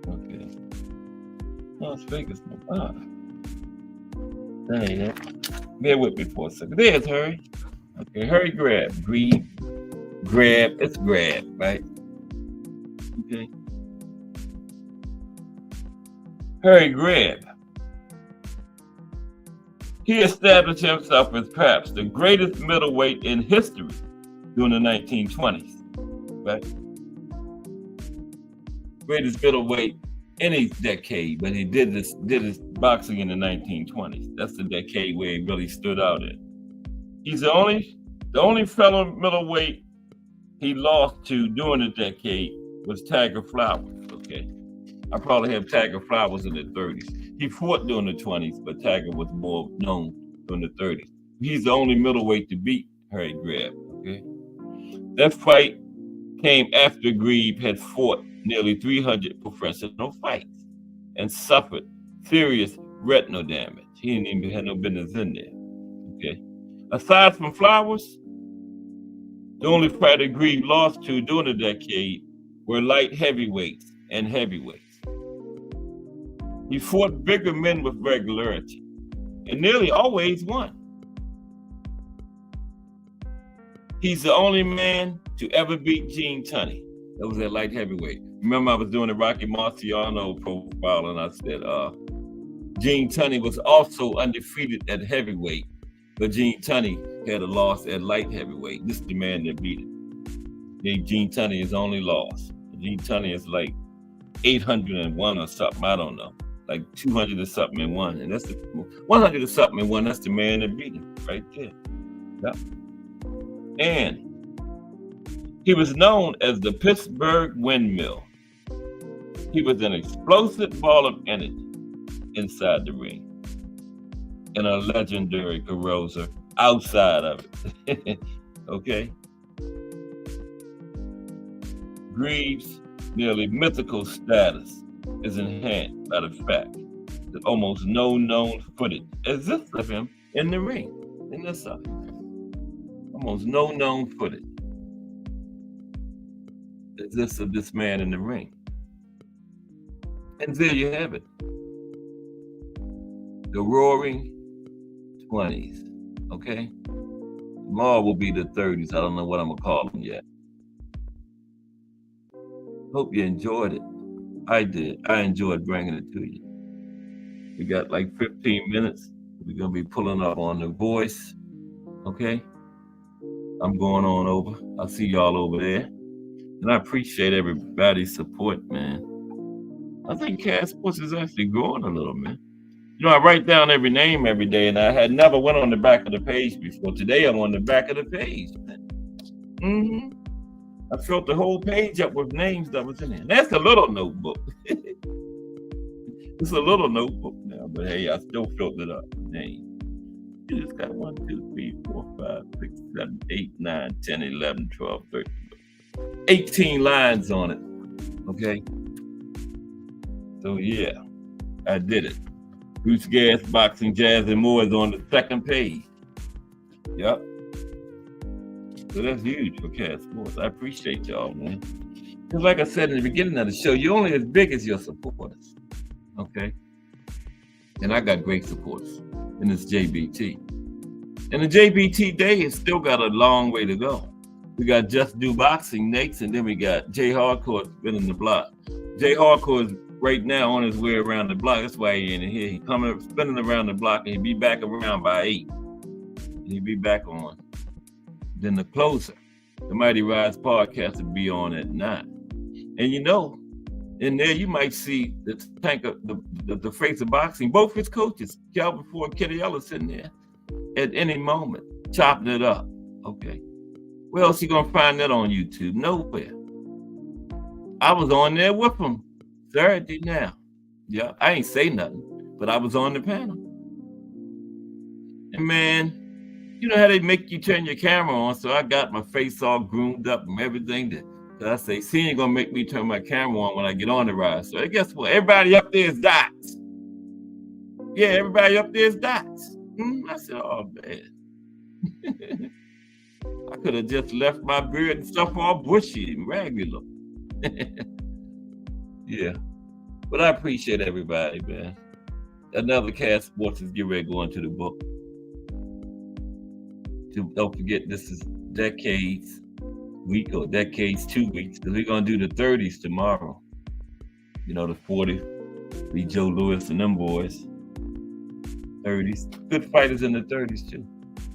Okay. Las Vegas, Nevada. There you go. Bear with me for a second. There's Harry. Okay, Harry Grebe. It's Grab, right? Okay. Harry Grebe. He established himself as perhaps the greatest middleweight in history during the 1920s, right? Greatest middleweight any decade, but he did his boxing in the 1920s. That's the decade where he really stood out in. He's the only fellow middleweight he lost to during the decade was Tiger Flowers. Okay, I probably have Tiger Flowers in the 30s. He fought during the 20s, but Tiger was more known during the 30s. He's the only middleweight to beat Harry Greb. Okay, that fight came after Grebe had fought nearly 300 professional fights and suffered serious retinal damage. He didn't even have no business in there. Okay, aside from Flowers, the only fighter Grebe lost to during the decade were light heavyweights and heavyweights. He fought bigger men with regularity and nearly always won. He's the only man to ever beat Gene Tunney. That was at light heavyweight. Remember, I was doing the Rocky Marciano profile, and I said Gene Tunney was also undefeated at heavyweight, but Gene Tunney had a loss at light heavyweight. This is the man that beat it. Gene Tunney is only loss. Gene Tunney is like 801 or something. I don't know, like 200 or something and one, and that's the 100 or something and one. That's the man that beat him right there. Yep. And he was known as the Pittsburgh Windmill. He was an explosive ball of energy inside the ring and a legendary carouser outside of it. Okay? Greaves' nearly mythical status is enhanced by the fact that almost no known footage exists of him in the ring. In this side. Almost no known footage exists of this man in the ring. And there you have it. The roaring 20s, okay? Tomorrow will be the 30s. I don't know what I'm gonna call them yet. Hope you enjoyed it. I did. I enjoyed bringing it to you. We got like 15 minutes. We're gonna be pulling up on The Voice, okay? I'm going on over. I'll see y'all over there. And I appreciate everybody's support, man. I think Cat Sports is actually growing a little, man. You know, I write down every name every day, and I had never went on the back of the page before. Today, I'm on the back of the page, man. I filled the whole page up with names that was in there. That's a little notebook. It's a little notebook now, but hey, I still filled it up with names. You just got 1, 2, 3, 4, 5, 6, 7, 8, 9, 10, 11, 12, 13, 18 lines on it. Okay. So yeah, I did it. Bruce Gas, Boxing, Jazz, and More is on the second page. Yep. So that's huge for Cat Sports. I appreciate y'all, man. Because like I said in the beginning of the show, you're only as big as your supporters. Okay. And I got great supporters in this JBT. And the JBT day has still got a long way to go. We got Just Do Boxing next, and then we got Jay Hardcore spinning the block. Jay Hardcore is right now on his way around the block. That's why he ain't in here. He coming spinning around the block, and he'll be back around by 8. And he'll be back on. Then the closer, the Mighty Rise podcast, will be on at 9. And you know, in there you might see the tank of the face of boxing. Both his coaches, Calvin Ford, Kenny Ellis, sitting there at any moment, chopping it up. Okay. Where else you gonna find that on YouTube? Nowhere. I was on there with him Saturday now. Yeah, I ain't say nothing, but I was on the panel. And man, you know how they make you turn your camera on, so I got my face all groomed up and everything. That I say, see, ain't gonna make me turn my camera on when I get on the ride. So guess what? Everybody up there is dots. Yeah, everybody up there is dots. I said, oh man. I could have just left my beard and stuff all bushy and regular. Yeah. But I appreciate everybody, man. Another Cat Sports is getting ready to go into the book. Don't forget, this is Decades week or Decades 2 weeks, because we're going to do the 30s tomorrow. You know, the 40s, be Joe Louis and them boys. 30s. Good fighters in the 30s, too.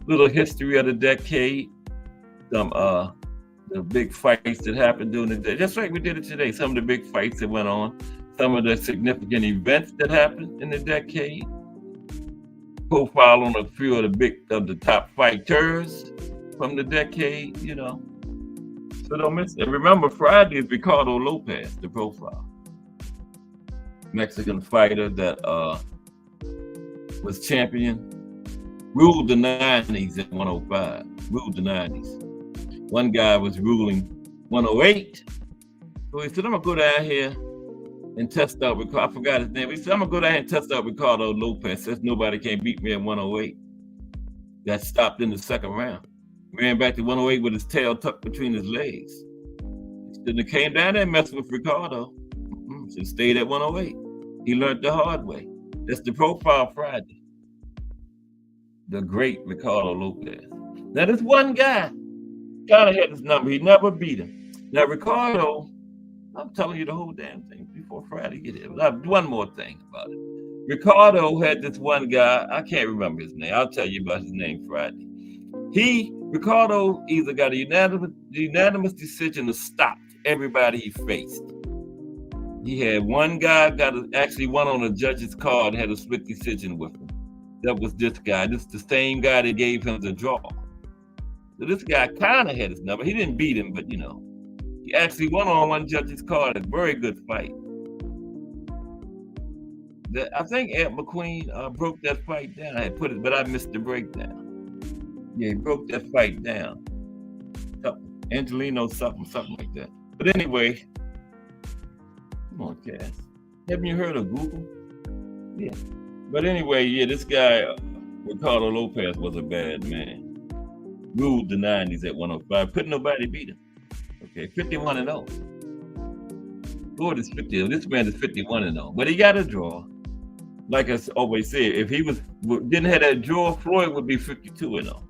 Little history of the decade. Some the big fights that happened during the day. Just like we did it today. Some of the big fights that went on. Some of the significant events that happened in the decade. Profile on a few of the top fighters from the decade, you know. So don't miss it. And remember, Friday is Ricardo Lopez, the profile. Mexican fighter that was champion, ruled the 90s at 105, ruled the 90s. One guy was ruling 108. So he said, I'm gonna go down here and test out Ricardo. I forgot his name. He said, I'm gonna go down here and test out Ricardo Lopez. Says nobody can beat me at 108. Got stopped in the second round. Ran back to 108 with his tail tucked between his legs. Shouldn't have came down there and messed with Ricardo. Should have stayed at 108. He learned the hard way. That's the profile Friday. The great Ricardo Lopez. Now this one guy kind of had his number. He never beat him. Now Ricardo, I'm telling you the whole damn thing before Friday get here. But one more thing about it. Ricardo had this one guy. I can't remember his name. I'll tell you about his name Friday. Ricardo either got a unanimous decision to stop everybody he faced. He had one guy actually won on a judge's card and had a split decision with him. That was this guy. This is the same guy that gave him the draw. So this guy kind of had his number. He didn't beat him, but he actually won on one judge's card. A very good fight. I think Ant McQueen broke that fight down. I had put it, but I missed the breakdown. Yeah, he broke that fight down. Angelino something like that. But anyway, come on, Cass. Haven't you heard of Google? Yeah. But anyway, yeah, this guy, Ricardo Lopez, was a bad man. Ruled the 90s at 105. Couldn't nobody beat him. Okay, 51-0. Lord is 50. This man is 51-0. But he got a draw. Like I always say, if he didn't have that draw, Floyd would be 52-0.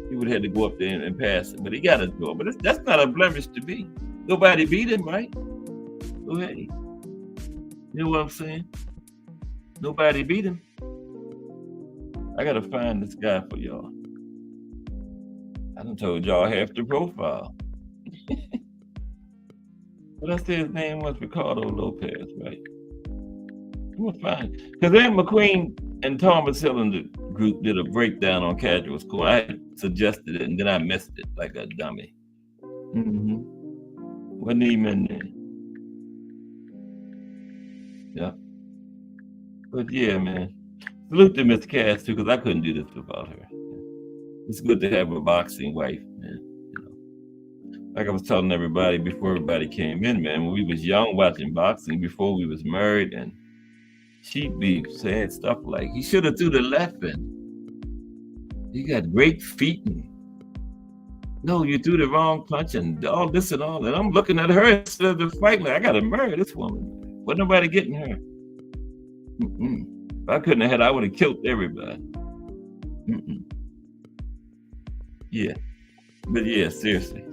He would have had to go up there and pass it. But he got a draw. But that's not a blemish to be. Nobody beat him, right? So hey, you know what I'm saying? Nobody beat him. I gotta find this guy for y'all. I done told y'all half the profile. But I said his name was Ricardo Lopez, right? I'm gonna find it. Because Ant McQueen and Thomas Hill in the group did a breakdown on Casual Score. I had suggested it and then I missed it like a dummy. Wasn't even in there. Yeah. But yeah, man. Salute to Miss Cass too, because I couldn't do this without her. It's good to have a boxing wife, man. Like I was telling everybody before everybody came in, man, when we was young watching boxing before we was married, and she'd be saying stuff like, he should have threw the left in. He got great feet. And, no, you threw the wrong punch and all this and all that. I'm looking at her instead of the fight like, I got to marry this woman. Wasn't nobody getting her. If I couldn't have had, I would have killed everybody. Yeah. But yeah, seriously.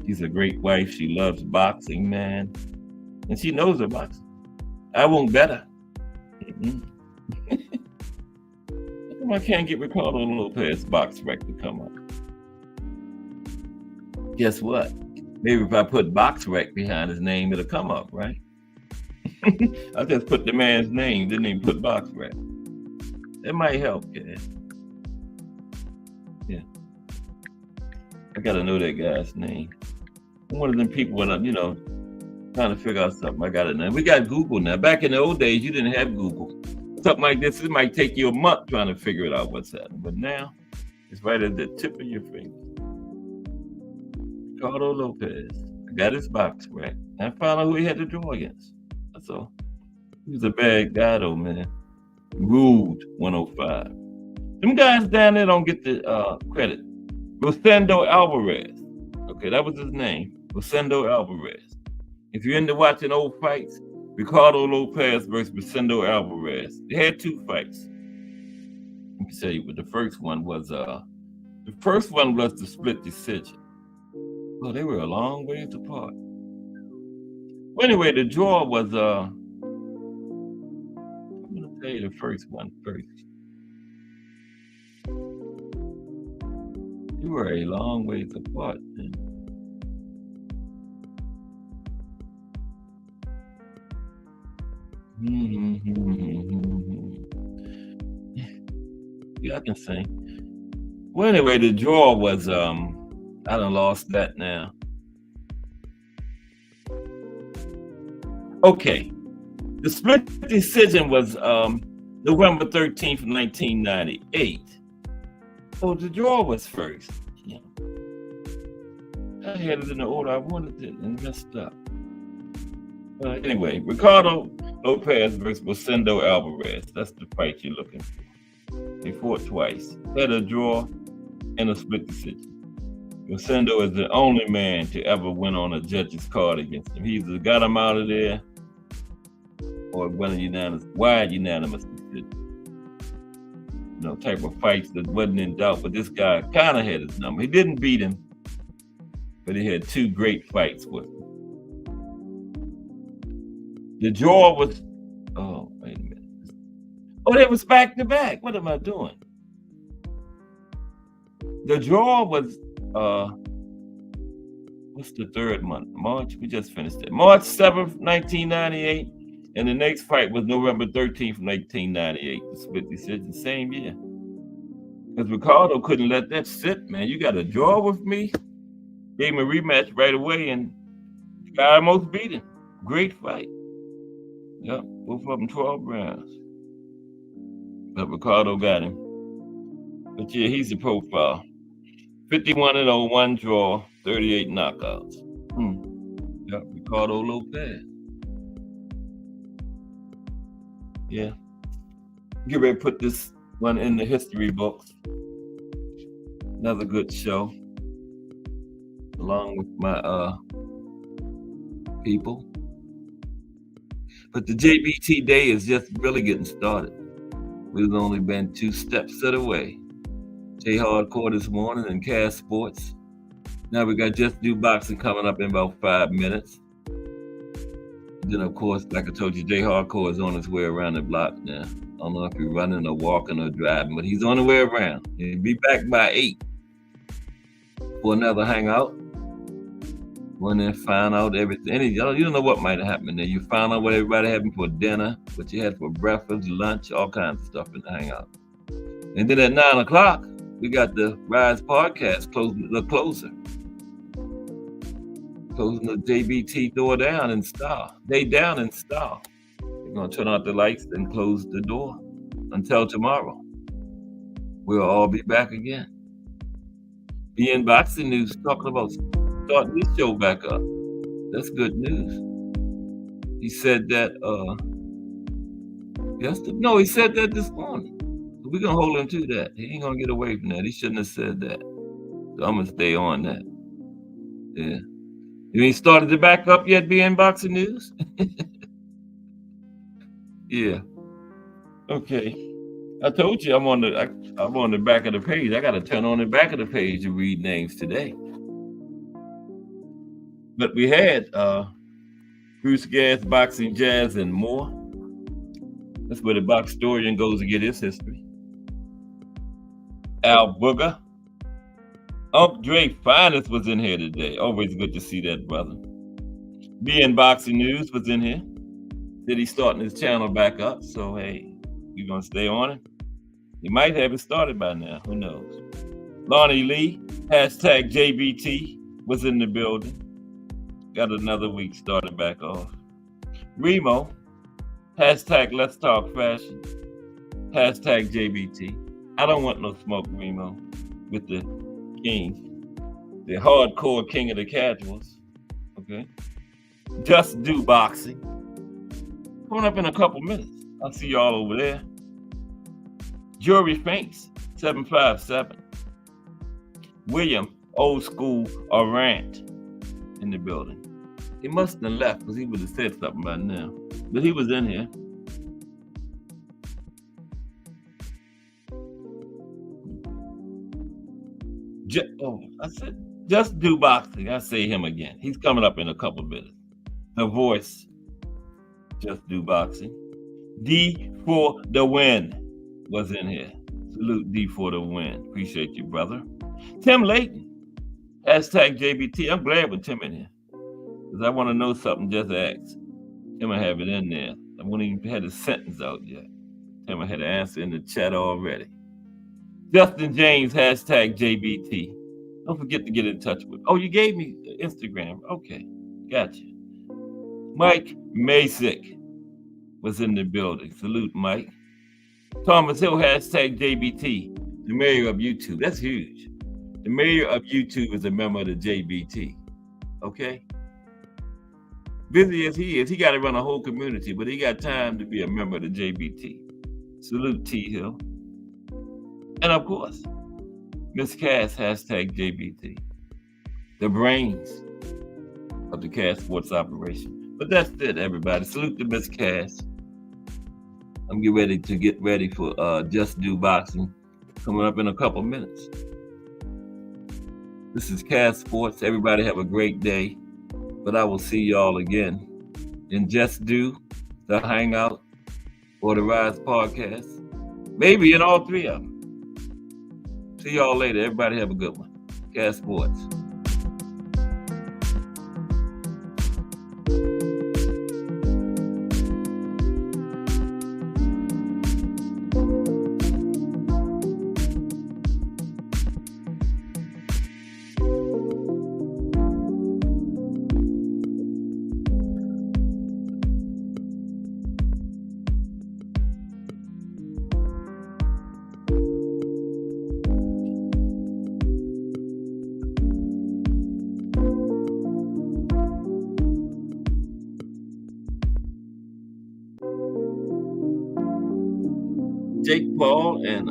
She's a great wife. She loves boxing, man. And she knows her boxing. I won't bet her. I can't get Ricardo Lopez box rec to come up. Guess what? Maybe if I put box rec behind his name, it'll come up, right? I just put the man's name, didn't even put box rec. That might help, yeah. Yeah. I gotta know that guy's name. I'm one of them people when I'm, trying to figure out something. I got it now. We got Google now. Back in the old days, you didn't have Google. Something like this, it might take you a month trying to figure it out what's happening. But now, it's right at the tip of your finger. Ricardo Lopez. I got his box rec. I found out who he had to draw against. That's all. He was a bad guy though, man. Ruled 105. Them guys down there don't get the credit. Rosendo Alvarez. Okay, that was his name. Rosendo Alvarez. If you're into watching old fights, Ricardo Lopez versus Rosendo Alvarez. They had two fights. Let me tell you what the first one was. The split decision. Well, they were a long ways apart. Well, anyway, the draw was I'm gonna tell you the first one first. You were a long ways apart, man. Yeah, I can sing. Well, anyway, the draw was I done lost that now. Okay. The split decision was November 13th, 1998. So the draw was first. Yeah. I had it in the order I wanted it and messed up. Anyway, Ricardo Lopez versus Rosendo Alvarez. That's the fight you're looking for. They fought twice. Had a draw and a split decision. Rosendo is the only man to ever win on a judge's card against him. He either got him out of there or won a wide unanimous decision. You know, type of fights that wasn't in doubt, but this guy kind of had his number. He didn't beat him, but he had two great fights with him. The draw was, oh, wait a minute. Oh, that was back to back. What am I doing? The draw was, what's the third month? March? We just finished it. March 7th, 1998. And the next fight was November 13th, 1998. The split decision, same year. Because Ricardo couldn't let that sit, man. You got a draw with me? Gave him a rematch right away, and the guy almost beat him. Great fight. Yep, both of them 12 rounds. But Ricardo got him. But yeah, he's a profile. 51-0, 1 draw, 38 knockouts. Yep, Ricardo Lopez. Yeah. Get ready to put this one in the history books. Another good show. Along with my people. But the JBT day is just really getting started. We've only been 2 steps of the way. J Hardcore this morning and Cash Sports. Now we got Just Do Boxing coming up in about 5 minutes. Then, of course, like I told you, J Hardcore is on his way around the block now. I don't know if he's running or walking or driving, but he's on the way around. He'll be back by 8 for another hangout. Went in, found out everything. You don't know what might have happened there. You found out what everybody had for dinner, what you had for breakfast, lunch, all kinds of stuff in the hangout. And then at 9 o'clock, we got the Rise podcast closing the closer. Closing the JBT door down in style. They down in style. We're going to turn out the lights and close the door until tomorrow. We'll all be back again. BN Boxing News talking about starting this show back up. That's good news. He said that he said that this morning. We're gonna hold him to that. He ain't gonna get away from that. He shouldn't have said that. So I'm gonna stay on that. Yeah. You ain't started to back up yet, BN Boxing News? Yeah. Okay. I told you I'm on the back of the page. I gotta turn on the back of the page to read names today. But we had Bruce Gas, Boxing Jazz, and more. That's where the box historian goes to get his history. Al Booger. Unc Dre Finest was in here today. Always good to see that, brother. BN Boxing News was in here. Said he's starting his channel back up. So, hey, you going to stay on it? He might have it started by now. Who knows? Lonnie Lee, hashtag JBT, was in the building. Got another week started back off. Remo, hashtag Let's Talk Fashion, hashtag JBT. I don't want no smoke, Remo, with the king, the hardcore king of the casuals. Okay. Just Do Boxing. Coming up in a couple minutes. I'll see y'all over there. Jury Faints, 757. William, Old School Arant, in the building. He must have left because he would have said something by now. But he was in here. I said, Just Do Boxing. I say him again. He's coming up in a couple minutes. The Voice, Just Do Boxing. D for the Win was in here. Salute D for the Win. Appreciate you, brother. Tim Layton, hashtag JBT. I'm glad with Tim in here. Because I want to know something, just ask. Tim will have it in there. I won't even had a sentence out yet. Tim had an answer in the chat already. Justin James, hashtag JBT. Don't forget to get in touch with. Oh, you gave me Instagram. Okay, gotcha. Mike Masick was in the building. Salute, Mike. Thomas Hill, hashtag JBT, the mayor of YouTube. That's huge. The mayor of YouTube is a member of the JBT. Okay? Busy as he got to run a whole community, but he got time to be a member of the JBT. Salute, T Hill. And of course, Miss Cass, hashtag JBT. The brains of the Cass Sports operation. But that's it, everybody. Salute to Miss Cass. I'm getting ready for Just Do Boxing coming up in a couple minutes. This is Cass Sports. Everybody have a great day. But I will see y'all again in Just Do, the Hangout, or the Rise podcast. Maybe in all three of them. See y'all later. Everybody have a good one. Cass Sports. Jake Paul and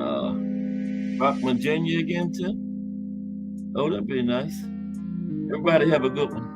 Rockman Jr. again, too. Oh, that'd be nice. Everybody have a good one.